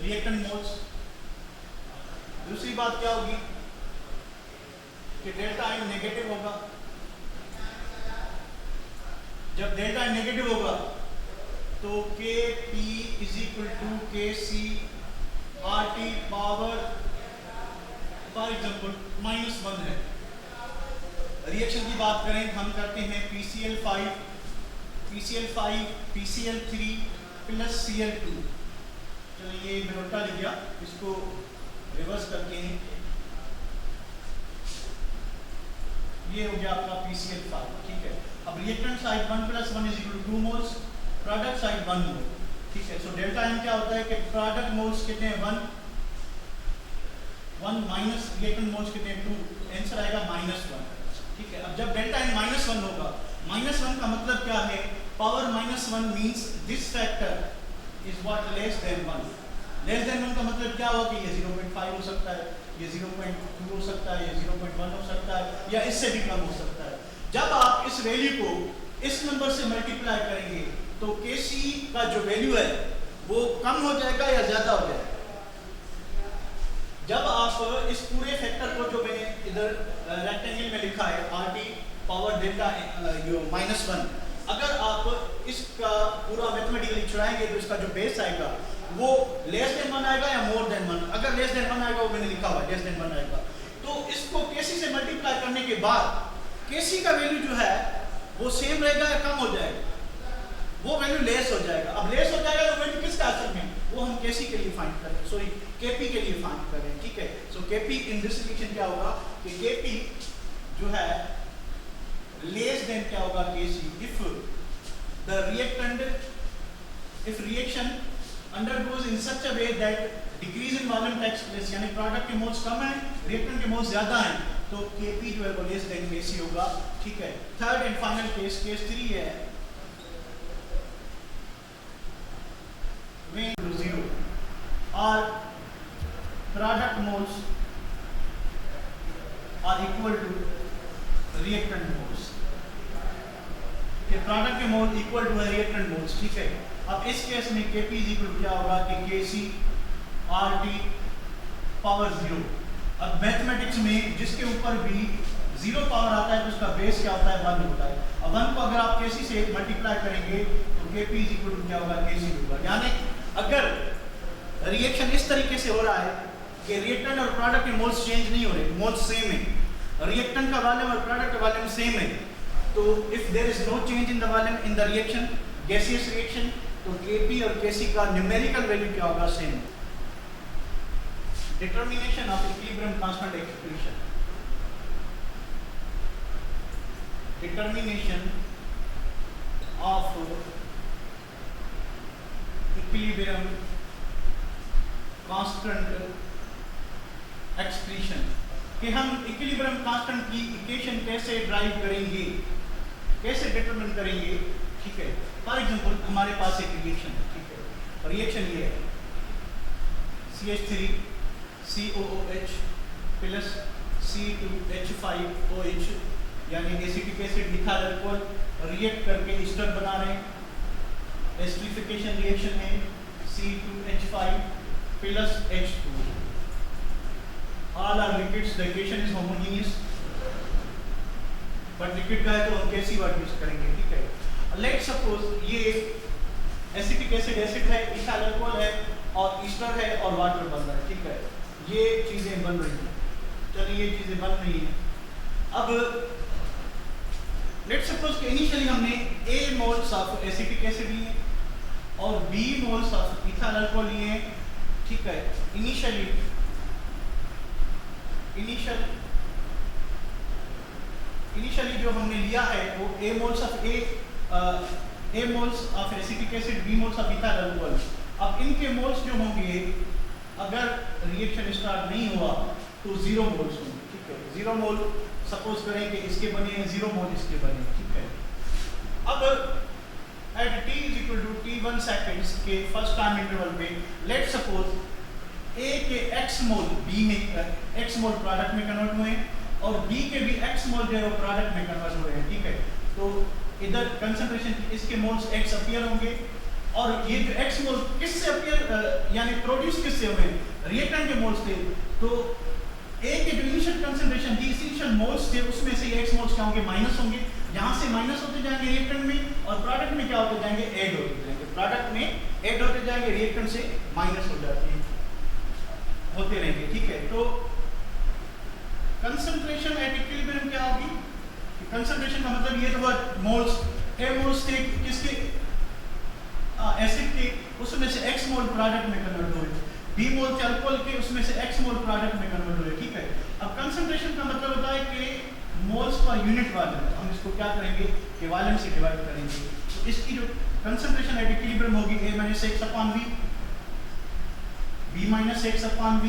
reactant moles. दूसरी बात क्या होगी कि डेल्टा n नेगेटिव होगा. जब डेल्टा n नेगेटिव होगा तो Kp is equal to Kc RT power for example -1 है. रिएक्शन की बात करें हम करते हैं PCl5 PCl3 प्लस Cl2. चलिए मैं उल्टा लिख गया, इसको रिवर्स करते हैं. ये हो गया आपका PCl5, ठीक है. अब reactant side 1 + 1 = 2 moles, product side 1 मोल, ठीक है. सो डेल्टा n क्या होता है कि प्रोडक्ट मोल्स कितने हैं? 1 माइनस रिएक्टेंट मोल्स कितने हैं? 2. आंसर आएगा -1, ठीक है. अब जब डेल्टा n -1 होगा, -1 का मतलब क्या है? Power -1 means this factor is what? Less than 1. Less than 1 का मतलब क्या होगा कि ये 0.5 हो सकता है, ये 0.2 हो सकता है, ये 0.1 हो सकता है, या इससे भी कम हो सकता है. जब आप इस वैल्यू को इस नंबर से मल्टीप्लाई करेंगे तो Kc का जो वैल्यू है वो कम हो जाएगा या ज्यादा हो जाएगा? जब आप इस पूरे फैक्टर को जो मैंने इधर रेक्टेंगल में लिखा है RT पावर डेल्टा -1, अगर आप इसका पूरा मैथमेटिकली चढ़ाएंगे तो इसका जो बेस आएगा वो लेस देन 1 आएगा या मोर देन 1। अगर लेस देन 1 आएगा वो मैंने लिखा हुआ लेस देन 1 आएगा, तो इसको केसी से मल्टीप्लाई करने के बाद केसी का वैल्यू जो है वो सेम रहेगा या कम हो जाएगा, वो वैल्यू लेस हो जाएगा। अब लेस हो जाएगा तो वैल्यू किसका असर में, वो हम केसी के लिए फाइंड करें, सॉरी केपी के लिए फाइंड करें, ठीक है। सो केपी इन दिस इक्वेशन क्या होगा कि केपी जो है लेस देन क्या होगा Kc if the reactant, if reaction undergoes in such a way that decrease in volume takes place, यानी प्रोडक्ट के मोल्स कम है रिएक्टेंट के मोल्स ज्यादा हैं, तो Kp जो है वो लेस देन Kc होगा, ठीक है। Third and final case, case 3 है when 0 or product moles are equal to reactant moles, कि प्रोडक्ट के मोल इक्वल टू है रिएक्टेंट मोल्स, ठीक है। अब इस केस में Kp इज इक्वल टू क्या होगा कि Kc RT पावर 0। अब मैथमेटिक्स में जिसके ऊपर भी 0 पावर आता है तो उसका बेस क्या होता है, 1 होता है। अब 1 को अगर आप Kc से मल्टीप्लाई करेंगे तो Kp इज इक्वल टू क्या होगा, Kc होगा। यानी अगर रिएक्शन इस तरीके से हो रहा है कि रिएक्टेंट और प्रोडक्ट के मोल्स चेंज नहीं हो रहे, मोल्स सेम है, रिएक्टेंट का वॉल्यूम और प्रोडक्ट का वॉल्यूम सेम है, तो if there is no change in the volume in the reaction, gaseous reaction, तो Kp और Kc का न्यूमेरिकल वैल्यू क्या होगा, same. Determination of equilibrium constant expression, determination of equilibrium constant expression, कि हम इक्विलिब्रियम कांस्टेंट की इक्वेशन कैसे derive करेंगे, कैसे डिटरमिन करेंगे, ठीक है। फॉर एग्जांपल हमारे पास एक रिएक्शन है, ठीक है, रिएक्शन ये है CH3 COOH प्लस C2H5OH, यानी acetic acid methyl alcohol react करके ईस्टर बना रहे हैं। एस्टरिफिकेशन रिएक्शन में C2H5 plus H2, all are liquids, the equation is homogeneous, but liquid का है तो हम कैसी वर्ड यूज करेंगे, ठीक है। लेट्स सपोज ये एसिटिक एसिड एसिड है, इथाइल अल्कोहल है और ईस्टर है और वाटर बन रहा है, ठीक है। ये चीजें बन रही हैं, चलिए ये चीजें बन रही हैं। अब लेट्स सपोज कि इनिशियली हमने A moles of acetic acid लिए और B moles of ethyl alcohol लिए, ठीक है। इनिशियली जो हमने लिया है वो A moles of acetic acid, B moles of ethyl alcohol. अब इनके मोल्स जो होंगे अगर रिएक्शन स्टार्ट नहीं हुआ तो 0 मोल्स होंगे, ठीक है। 0 मोल सपोज करें कि इसके बने हैं, 0 मोल इसके बने, ठीक है। अब at t is equal to t1 seconds के फर्स्ट टाइम इंटरवल पे लेट्स सपोज A के x मोल B में x मोल प्रोडक्ट में कन्वर्ट हुए और B के भी x मोल जो है वो प्रोडक्ट में कन्वर्ट हुए हैं, ठीक है। तो इधर कंसंट्रेशन इसके मोल्स x अपीयर होंगे और ये जो x मोल किससे अपीयर यानी प्रोड्यूस किससे हुए, रिएक्टेंट के मोल्स थे। तो A के जो इनिशियल कंसंट्रेशन थी, इनिशियल मोल्स थे, उसमें से x मोल्स क्या होंगे, माइनस होंगे, यहाँ से माइनस होते जाएंगे रिएक्टेंट में और प्रोडक्ट में क्या होते जाएंगे, ऐड होते जाएंगे, प्रोडक्ट में ऐड होते जाएंगे, रिएक्टेंट से माइनस हो जाते हैं, होते रहेंगे, ठीक है। तो कंसंट्रेशन एट इक्विलिब्रियम क्या होगी, कंसंट्रेशन का मतलब ये तो मोल्स, A मोल्स थे किसके, एसिड के, उसमें से x मोल प्रोडक्ट में कन्वर्ट हुए, B मोल थे अल्कोहल के, उसमें से x मोल प्रोडक्ट में कन्वर्ट हुए, ठीक है। अब कंसंट्रेशन का मतलब होता है कि मोल्स पर यूनिट वॉल्यूम, हम इसको क्या करेंगे कि वॉल्यूम से डिवाइड करेंगे। तो इसकी जो कंसंट्रेशन एट इक्विलिब्रियम होगी A minus x upon V, B minus x upon V,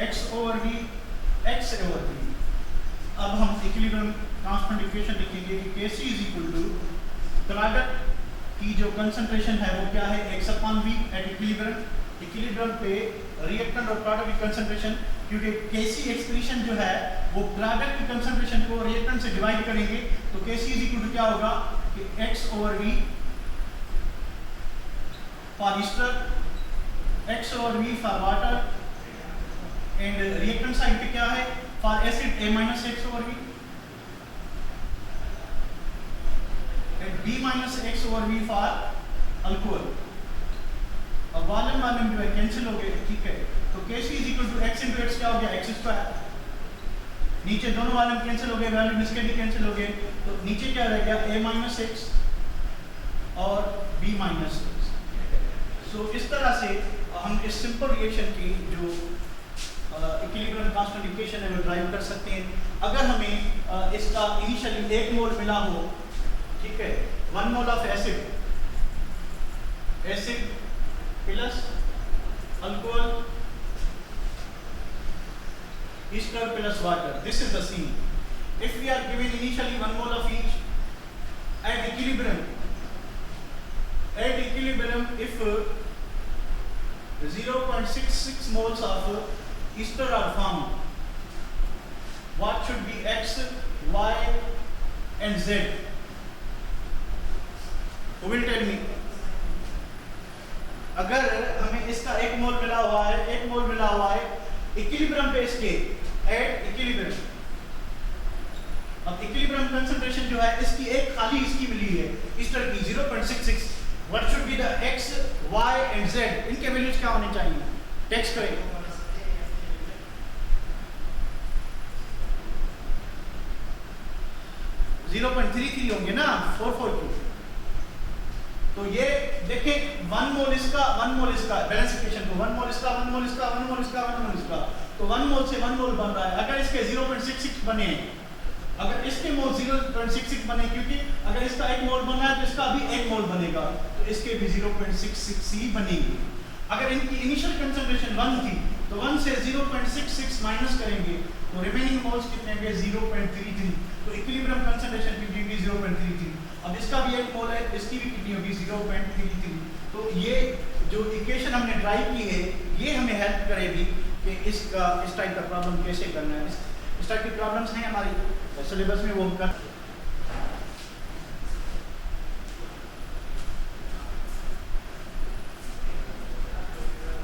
x over V, x over V। अब हम इक्विलिब्रियम कांस्टेंट इक्वेशन लिखेंगे कि Kc is equal to product की जो कंसंट्रेशन है वो क्या है, x upon V at equilibrium. Equilibrium पे रिएक्टेंट और प्रोडक्ट की कंसंट्रेशन, क्योंकि Kc एक्सप्रेशन जो है वो प्रोडक्ट की कंसंट्रेशन को रिएक्टेंट से डिवाइड करेंगे, तो Kc इज इक्वल टू क्या होगा कि x over V for Easter, x over V for water and reactant side पे क्या है for acid a minus x over v and b minus x over v for alcohol. अब volume जो है cancel हो गए, ठीक है, तो Kc is equal to x into x क्या हो गया x स्क्वायर, नीचे दोनों वॉल्यूम कैंसिल हो गए, वैल्यू इसके भी कैंसिल हो गए, तो नीचे क्या रह गया a minus x और b minus x। सो इस तरह से हम इस सिंपल रिएक्शन की जो इक्विलिब्रियम कांस्टेंट इक्वेशन है वो ड्राइव कर सकते हैं। अगर हमें इसका इनिशियली 1 मोल मिला हो, ठीक है, 1 mole of acid plus alcohol ester plus water, this is the scene. If we are given initially 1 mole of each at equilibrium if 0.66 moles of ester are found, what should be x, y and z? Who will tell me? अगर हमें इसका 1 मोल मिला हुआ है equilibrium पे इसके at equilibrium, अब equilibrium concentration जो है इसकी एक खाली इसकी मिली है ईस्टर की 0.66, what should be the x, y and z, इनके वैल्यूज क्या होने चाहिए, टेक्स्ट करें। जीरो 0.33 होंगे ना 442, तो ये देखें 1 मोल इसका बैलेंस इक्वेशन को 1 मोल इसका तो 1 मोल से 1 मोल बन रहा है। अगर इसके 0.66 बने, अगर इसके मोल 0.66 बने, क्योंकि अगर इसका 1 मोल बना है तो इसका भी 1 मोल बनेगा, तो इसके भी 0.66 ही बनेगी। अगर इनकी इनिशियल कंसंट्रेशन 1 थी तो 1 से 0.66 माइनस करेंगे तो रिमेनिंग मोल्स कितने होंगे 0.33, तो इक्विलिब्रियम कंसंट्रेशन कितनी होगी 0.33। अब इसका भी 1 मोल है, इसकी भी कितनी होगी 0.33। तो ये जो इक्वेशन हमने ड्राइव की है ये हमें हेल्प करेगी कि इस टाइप का प्रॉब्लम कैसे करना है। इस टाइप की प्रॉब्लम्स हैं हमारी सिलेबस में, वो हम कर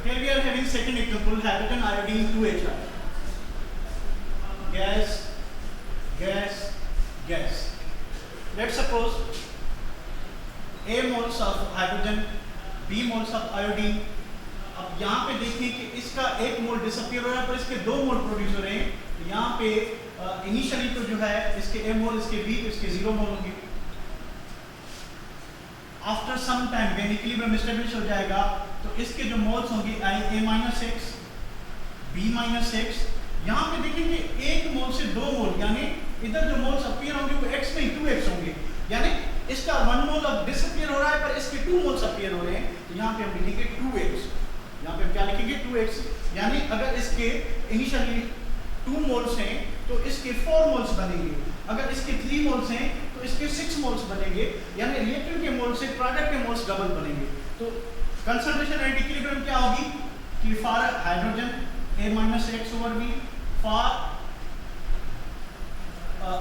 Here we are having second example, hydrogen iodine 2HR, gas. Let's suppose A moles of hydrogen, B moles of iodine। अब यहाँ पे देखिए कि इसका 1 मोल डिसअपियर हो रहा है पर इसके 2 मोल प्रोड्यूस हो रहे हैं। यहाँ पे इनिशियली तो जो है इसके A मोल, इसके B, इसके 0 मोल होंगे। After some time when equilibrium establish हो जाएगा तो इसके जो मोल्स होंगे A minus x, B minus x, यहाँ पे देखेंगे 1 मोल से 2 मोल, यानी इधर जो मोल्स अपीयर होंगे वो x नहीं 2x होंगे, यानी इसका 1 मोल अब डिसअपियर हो रहा है पर इसके 2 मोल्स अपीयर हो रहे हैं, तो यहाँ पे हम लिखेंगे 2x। यहाँ पे क्या लिखेंगे 2x, यानी अगर इसके इनिशियली 2 मोल्स हैं तो इसके 4 मोल्स बनेंगे, अगर इसके 3 मोल्स हैं तो इसके 6 मोल्स बनेंगे, यानी रिएक्टेंट के मोल्स से प्रोडक्ट के मोल्स डबल बनेंगे। तो कंसंट्रेशन एट इक्विलिब्रियम क्या होगी कि for hydrogen A minus x over V, for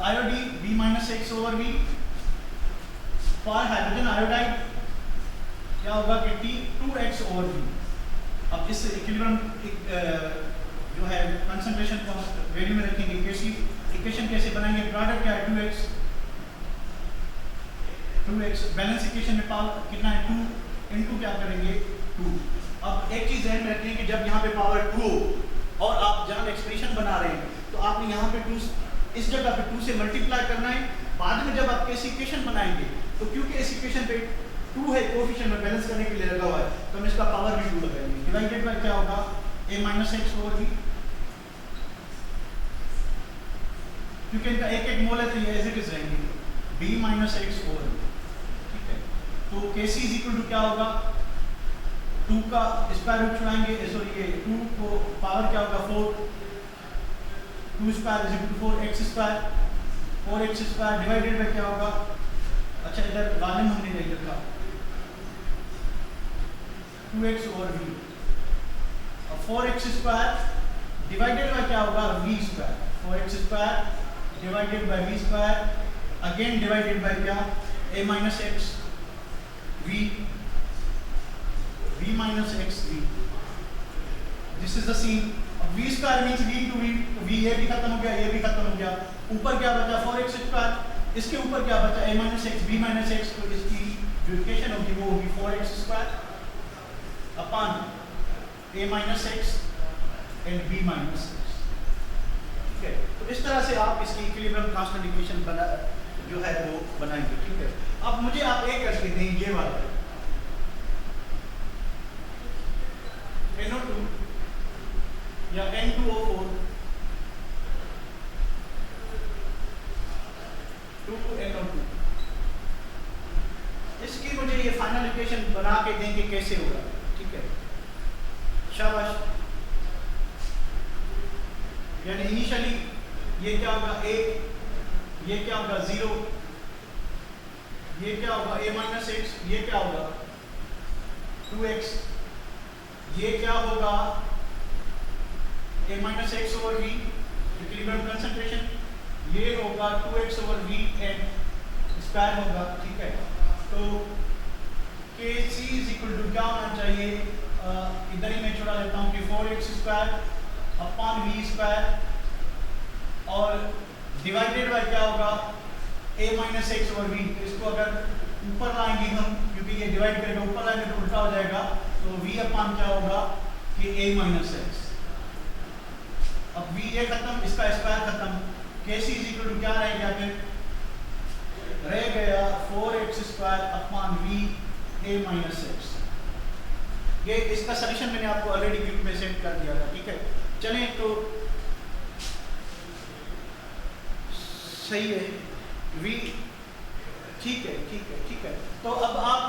iodine B minus x over V, for hydrogen iodide क्या होगा कि T 2x over V। अब इस इक्विलिब्रियम जो है कंसंट्रेशन को वैल्यू में रखेंगे, कैसी इक्वेशन कैसे बनाएंगे, प्रोडक्ट क्या है 2x, बैलेंस इक्वेशन में पावर कितना है 2 इनटू क्या करेंगे 2। अब एक चीज ध्यान में रखनी है कि जब यहाँ पे पावर 2 हो और आप जहाँ एक्सप्रेशन बना रहे हैं तो आपने यहाँ पे 2 इस जगह पे 2 से मल्टीप्लाई करना है। बाद में जब आप कैसी इक्वेशन बनाएंगे तो क्योंकि इस इक्वेशन पे 2 है कोएफिशिएंट में बैलेंस करने के लिए लगा हुआ है, तो हम इसका पावर भी 2 लगाएंगे, डिवाइडेड बाय क्या होगा A minus x over V, क्योंकि इनका एक मोल है तो ये एज इट इज रहेंगे B minus x over V, ठीक है। तो Kc is equal to क्या होगा 2 का स्क्वायर रूट छुड़ाएंगे, सॉरी ये 2 को पावर क्या होगा 4, 2 square is equal to 4x square, 4x square divided by क्या होगा, अच्छा इधर वॉल्यूम हमने नहीं रखा 2x over V, और 4x स्क्वायर डिवाइडेड बाय क्या होगा v square, 4x square divided by v square, again divided by क्या A minus x v minus x v। This is the scene. अब v square means v to v, तो v ये भी खत्म हो गया, ये भी खत्म हो गया, ऊपर क्या बचा 4x स्क्वायर, इसके ऊपर क्या बचा a minus x b minus x, तो इसकी जो इक्वेशन होगी वो होगी 4x square upon a minus x and b minus x. ठीक है, तो इस तरह से आप इसकी इक्विलिब्रियम कांस्टेंट इक्वेशन बना जो है वो बनाएंगे। ठीक है, अब मुझे आप एक करके दें ये वाला NO2 या N2O4 2NO2, इसकी मुझे ये फाइनल इक्वेशन बना के देंगे कैसे होगा। ठीक है, शाबाश। यानी इनिशियली ये क्या होगा a, ये क्या होगा 0, ये क्या होगा a माइनस एक्स, ये क्या होगा 2x, ये क्या होगा a minus x over v equilibrium concentration, ये होगा 2x over v and square होगा। ठीक है, तो Kc इज इक्वल टू क्या होना चाहिए, इधर ही मैं छोड़ा लेता हूँ कि 4x square upon v square और डिवाइडेड बाय क्या होगा a minus x over v। तो इसको अगर ऊपर लाएंगे हम, क्योंकि ये डिवाइड करके ऊपर लाएंगे तो उल्टा हो जाएगा, तो v अपॉन क्या होगा कि a माइनस एक्स। अब v ये खत्म, इसका स्क्वायर खत्म, Kc इज इक्वल टू क्या रह गया, फिर रह गया 4x square upon v a minus x. ये इसका सॉल्यूशन मैंने आपको ऑलरेडी ग्रुप में सेंड कर दिया था। ठीक है, चलें तो सही है v, ठीक है ठीक है ठीक है। तो अब आप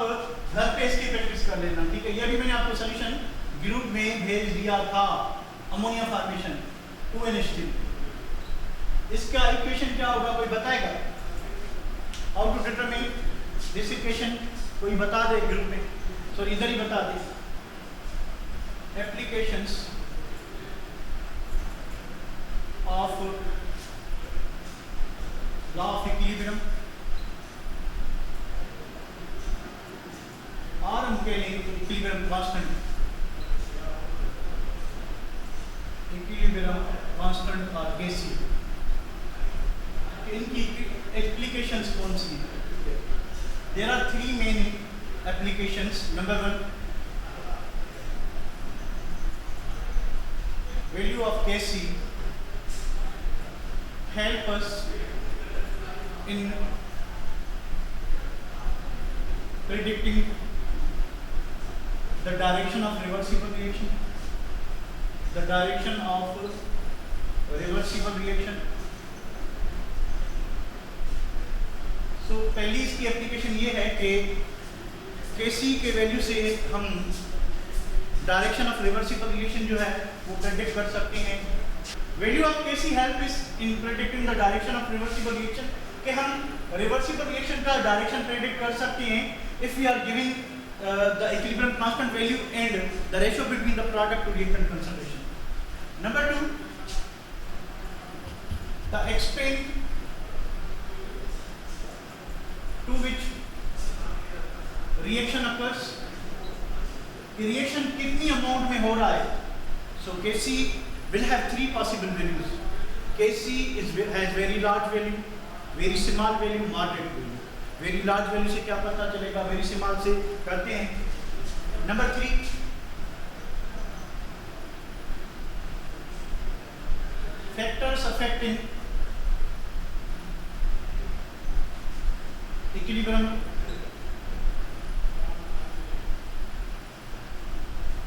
घर पे इसकी प्रैक्टिस कर लेना। ठीक है, ये भी मैंने आपको सॉल्यूशन ग्रुप में भेज दिया था, अमोनिया फॉर्मेशन 2NH3। इसका इक्वेशन क्या होगा, कोई बताएगा? How to determine this equation, कोई बता दे ग्रुप में, सॉरी इधर ही बता दे। Applications of law of equilibrium, और उनके लिए इक्विलिब्रियम कांस्टेंट, इक्विलिब्रियम कांस्टेंट और Kc, इनकी एप्लीकेशंस कौन सी है? There are 3 main applications. Number 1, value of Kc help us in predicting the direction of reversible reaction, the direction of reversible reaction। So पहली इसकी एप्लीकेशन ये है कि Kc के वैल्यू से हम डायरेक्शन ऑफ रिवर्सिबल रिएक्शन जो है वो प्रेडिक्ट कर सकते हैं। Value of Kc help is in predicting the direction of reversible reaction, कि हम रिवर्सिबल रिएक्शन का डायरेक्शन प्रेडिक्ट कर सकते हैं if we are giving the equilibrium constant value and the ratio between the product to reactant concentration. Number 2, the extent to which reaction occurs, reaction कितनी amount में हो रहा है। सो Kc will have 3 possible values. Kc has very large value, very small value, moderate value। very large value से क्या पता चलेगा, very small से करते हैं। Number 3, factors affecting equilibrium,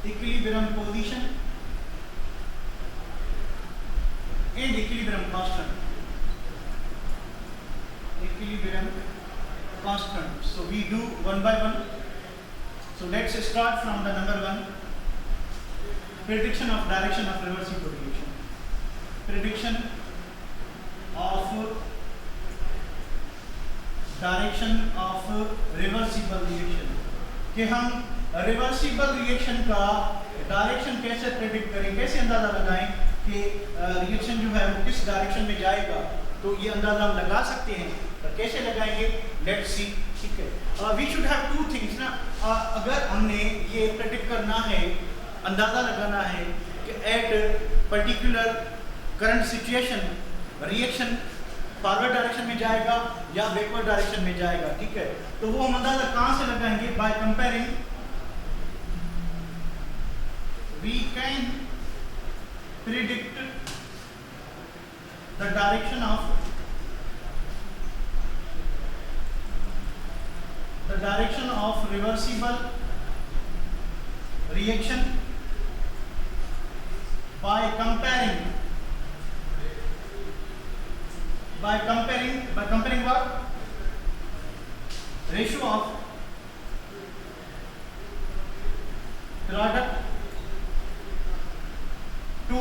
equilibrium position and equilibrium constant, equilibrium constant। So we do one by one। So let's start from the number 1, prediction of direction of reversible reaction। prediction of direction of reversible reaction, कि हम reversible reaction का direction कैसे predict करें, कैसे अंदाजा लगाएं कि reaction जो है वो किस डायरेक्शन में जाएगा। तो ये अंदाजा हम लगा सकते हैं, तो कैसे लगाएंगे, लेट्स सी। ठीक है, वी शुड हैव 2 थिंग्स ना। अगर हमने ये प्रेडिक्ट करना है, अंदाजा लगाना है कि at particular current situation reaction forward direction में जाएगा या बैकवर्ड डायरेक्शन में जाएगा, ठीक है। तो वो हम अंदाजा कहां से लगाएंगे? By comparing we can predict the direction of reversible reaction by comparing what? Ratio of product to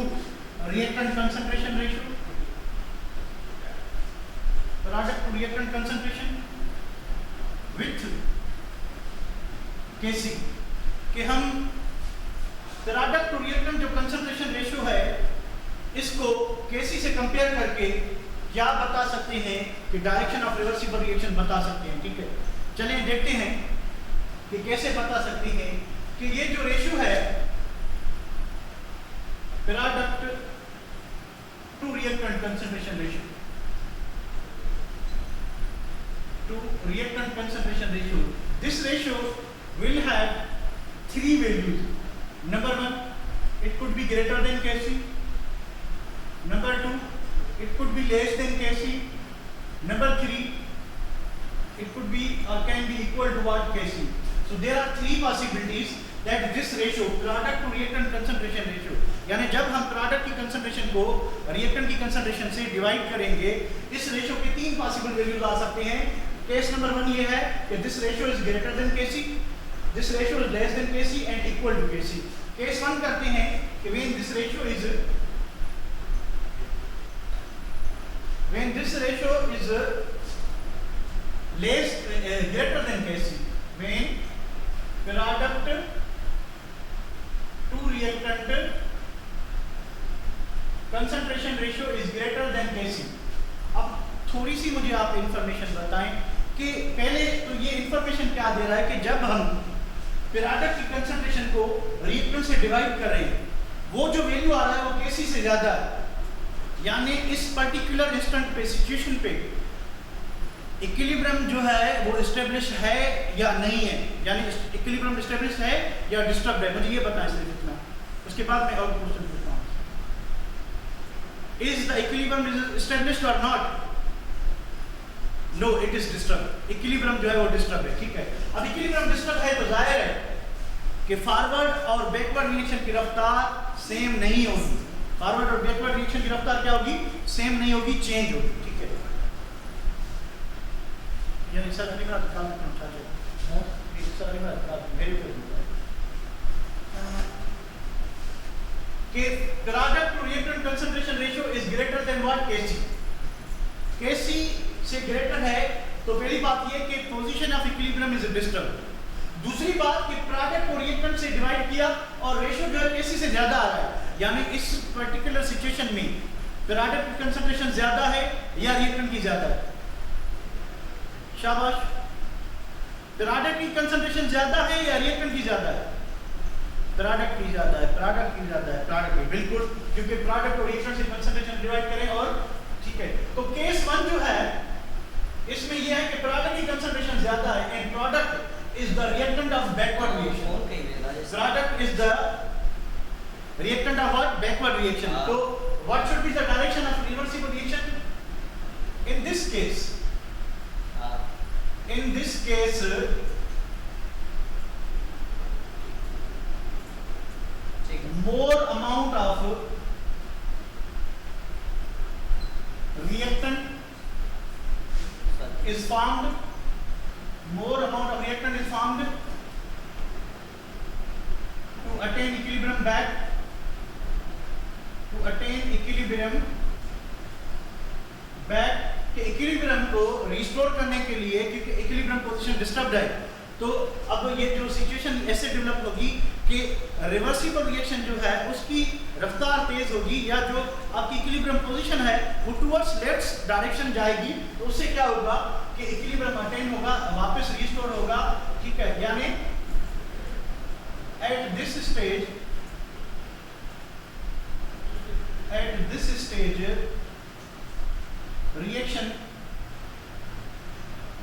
reactant concentration ratio, product to reactant concentration with Kc, कि हम प्रोडक्ट टू रिएक्टेंट जो कंसंट्रेशन रेशियो है इसको Kc से compare करके क्या बता सकते हैं कि डायरेक्शन ऑफ रिवर्सिबल रिएक्शन बता सकते हैं, ठीक है। चलिए देखते हैं कि कैसे बता सकते हैं कि ये जो रेशियो है product to reactant concentration ratio this ratio will have 3 values. Number 1, it could be greater than Kc. Number 2, it could be less than Kc. Number 3, it could be or can be equal to what Kc. So there are 3 possibilities that this ratio, product to reactant concentration ratio, यानी जब हम product की concentration को reactant की concentration से divide करेंगे, इस ratio के 3 पॉसिबल वैल्यूज आ सकते हैं। केस नंबर 1 ये है कि this ratio is greater than Kc, this ratio is less than Kc and equal to Kc. Case 1 करते हैं कि when this ratio is less greater than Kc, when product to reactant concentration ratio is greater than Kc. अब थोड़ी सी मुझे आप information बताएं कि पहले तो ये इंफॉर्मेशन क्या दे रहा है कि जब हम प्रोडक्ट की कंसंट्रेशन को रिएक्टेंट से डिवाइड कर रहे हैं, वो जो वैल्यू आ रहा है वो Kc से ज्यादा है, यानी इस पर्टिकुलर इंस्टेंट पे सिचुएशन पे इक्विलिब्रियम जो है वो एस्टेब्लिश है या नहीं है, यानी इक्विलिब्रियम एस्टेब्लिश है या डिस्टर्ब है, मुझे ये बताएं सिर्फ इतना। उसके बाद मैं और क्वेश्चन पूछता हूं, इज द इक्विलिब्रियम एस्टेब्लिश्ड और not? No, it is disturb. Equilibrium जो है वो डिस्टर्ब है, ठीक है। अब इक्विलिब्रियम डिस्टर्ब है तो जाहिर है कि फॉरवर्ड और बैकवर्ड रिएक्शन की रफ्तार सेम नहीं होगी। फॉरवर्ड और बैकवर्ड रिएक्शन की रफ्तार क्या होगी? सेम नहीं होगी, चेंज होगी, ठीक है। यानी सर अभी मेरा काम करना चाहिए, हां सर अभी मेरा काम वेरी गुड कि product to reactant concentration ratio is greater than what? Kc। Kc से ग्रेटर है तो पहली बात ये कि position of equilibrium is disturb. दूसरी बात कि प्रोडक्ट को रिएक्टेंट से डिवाइड किया और रेशियो जो है Kc से ज्यादा आ रहा है, यानी इस पर्टिकुलर सिचुएशन में प्रोडक्ट की कंसंट्रेशन ज्यादा है या रिएक्टेंट की ज्यादा है? शाबाश। प्रोडक्ट की कंसंट्रेशन ज्यादा है या रिएक्टेंट की ज्यादा है? प्रोडक्ट की ज्यादा है, प्रोडक्ट की ज्यादा है, प्रोडक्ट की, बिल्कुल, क्योंकि प्रोडक्ट को रिएक्टेंट से कंसंट्रेशन डिवाइड करें और ठीक है। तो केस 1 जो है इसमें यह है कि प्रोडक्ट की कंसंट्रेशन ज्यादा है and product is the reactant of backward reaction. Product is the reactant of what? Backward reaction. तो what should be the direction of reversible reaction? In this case more amount of reactant is formed, more amount of reactant is formed to attain equilibrium back, to attain equilibrium back कि equilibrium को restore करने के लिए, क्योंकि equilibrium position disturbed है, तो अब ये जो सिचुएशन ऐसे डेवलप होगी कि रिवर्सिबल रिएक्शन जो है उसकी रफ्तार तेज होगी या जो आपकी इक्विलिब्रियम पोजीशन है वो टुवर्ड्स लेफ्ट डायरेक्शन जाएगी, तो उससे क्या होगा कि इक्विलिब्रियम अटेन होगा, वापस रिस्टोर होगा, ठीक है। यानी at this stage stage reaction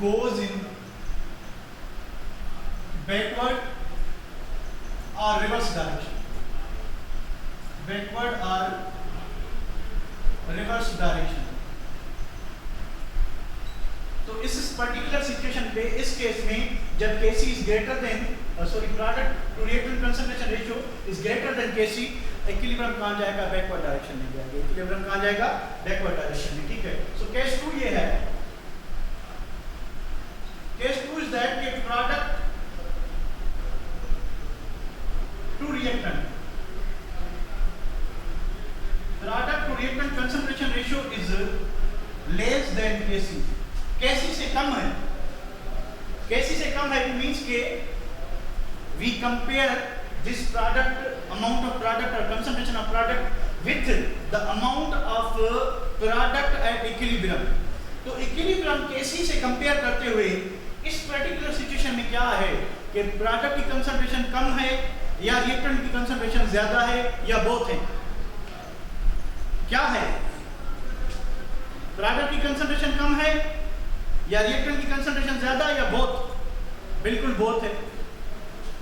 goes in backward or reverse direction, backward or reverse direction. तो इस पर्टिकुलर सिचुएशन पे, इस केस में जब Kc is greater than product to reactant concentration ratio is greater than Kc, equilibrium कहां जाएगा? Backward direction में जाएगा। इक्विलिब्रियम कहां जाएगा? बैकवर्ड डायरेक्शन में। ठीक है, सो केस 2 ये है। केस 2 इज दैट कि product to reactant concentration ratio is less than Kc. Kc से कम है, Kc से कम है, it means के we compare this product, amount of product or concentration of product with the amount of product at equilibrium. तो equilibrium Kc से compare करते हुए इस पर्टिकुलर सिचुएशन में क्या है कि प्रोडक्ट की कंसंट्रेशन कम है या रिएक्टेंट की कंसंट्रेशन ज्यादा है या बोथ है? क्या है? प्रोडक्ट की कंसंट्रेशन कम है या रिएक्टेंट की कंसंट्रेशन ज्यादा या बोथ? बिल्कुल बोथ है।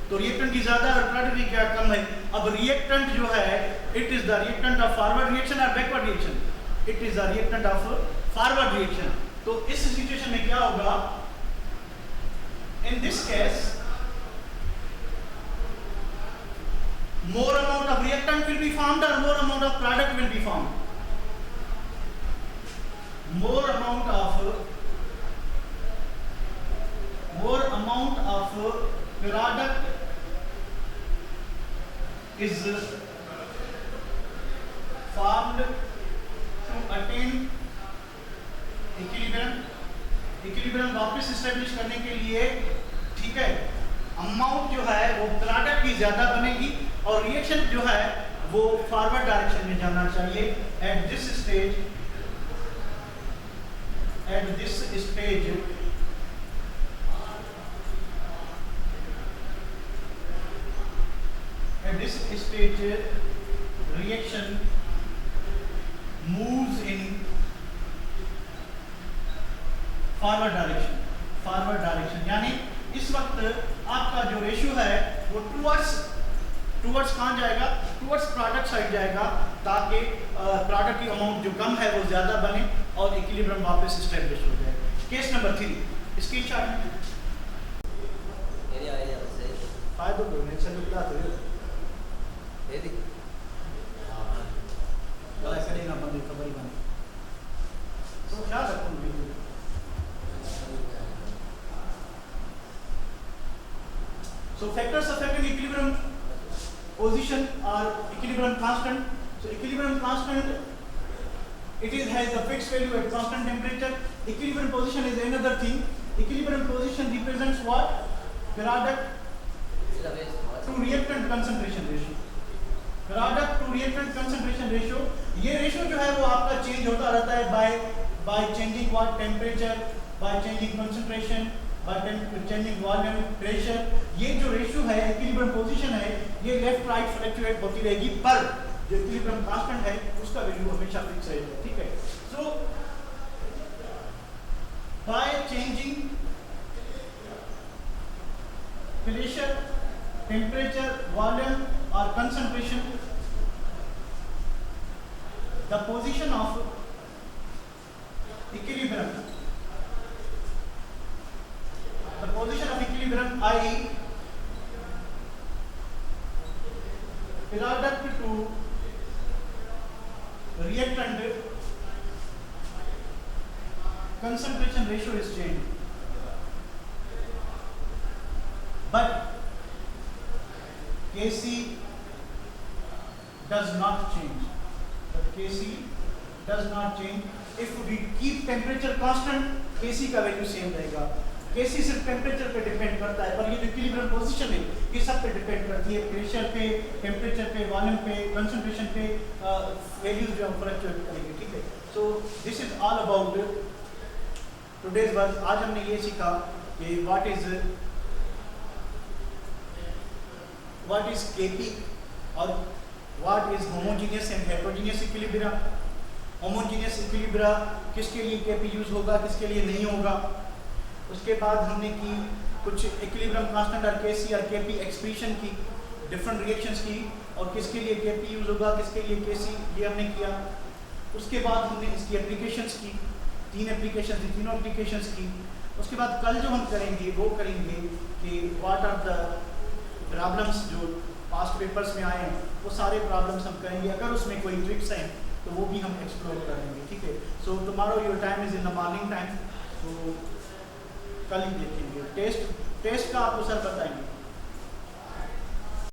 तो रिएक्टेंट की ज्यादा और प्रोडक्ट की क्या कम है। अब रिएक्टेंट जो है, it is the reactant of forward reaction और backward reaction? It is the reactant of forward reaction. तो इस सिचुएशन में क्या होगा? In this case more amount of reactant will be formed or more amount of product will be formed? More amount of product is formed to attain equilibrium. equilibrium वापस establish करने के लिए, ठीक है, अमाउंट जो है वो प्रोडक्ट की ज्यादा बनेगी और रिएक्शन जो है वो फॉरवर्ड डायरेक्शन में जाना चाहिए। At this stage reaction moves in forward direction, यानी इस वक्त आपका जो रेशियो है वो टुवर्ड्स कहां जाएगा? टुवर्ड्स प्रोडक्ट साइड जाएगा, ताकि प्रोडक्ट की अमाउंट जो कम है वो ज्यादा बने और इक्विलिब्रियम वापस एस्टैब्लिश हो जाए। केस नंबर 3 स्क्रीनशॉट में एरिया से फायदा को नेक्स्ट निकला तो ये देख वाला करेगा बंद खबर ही बंद। तो क्या रखूं video? So factors affecting equilibrium position are equilibrium constant. So equilibrium constant, it has a fixed value at constant temperature. Equilibrium position is another thing. Equilibrium position represents what? Product to reactant concentration ratio. Product to reactant concentration ratio. ये ratio जो है वो आपका change होता रहता है by changing what? Temperature, by changing concentration, by changing volume, pressure. ये जो रेशियो है, इक्विलिब्रियम पोजीशन है, ये लेफ्ट राइट फ्लक्चुएट होती रहेगी, पर जो इक्विलिब्रियम कांस्टेंट है उसका वैल्यू हमेशा फिक्स रहेगा। ठीक है, so by changing pressure, temperature, volume और concentration, the position of equilibrium, the position of equilibrium, i.e. product to reactant concentration ratio is changed, but Kc does not change. If we keep temperature constant, Kc का value same रहेगा। Kc सिर्फ temperature पे depend करता है, पर ये जो equilibrium position है ये सब पे डिपेंड करती है, प्रेशर पे, टेम्परेचर पे, वॉल्यूम पे, कंसंट्रेशन पे, वैल्यूज जो हम फ्लक्चुएट करेंगे। ठीक है, so this is all about today's work. आज हमने ये सीखा कि व्हाट इज Kp और what is homogeneous and heterogeneous equilibrium, homogeneous equilibria किसके लिए केपी यूज होगा, किसके लिए नहीं होगा। उसके बाद हमने की कुछ इक्विलिब्रियम कांस्टेंट और केसी और केपी एक्सप्रेशन की, डिफरेंट रिएक्शंस की, और किसके लिए केपी यूज होगा, किसके लिए केसी, ये हमने किया। उसके बाद हमने इसकी एप्लीकेशंस की, 3 एप्लीकेशन थी, तीनों एप्लीकेशंस की। उसके बाद कल जो हम करेंगे वो करेंगे कि व्हाट आर द प्रॉब्लम्स जो पास्ट पेपर्स में आए हैं, वो सारे प्रॉब्लम्स हम करेंगे। अगर उसमें कोई ट्रिक्स हैं तो वो भी हम एक्सप्लोर करेंगे, ठीक है। So tomorrow your time is in the morning time, तो कल ही देखेंगे। टेस्ट का आपको सर बताएंगे।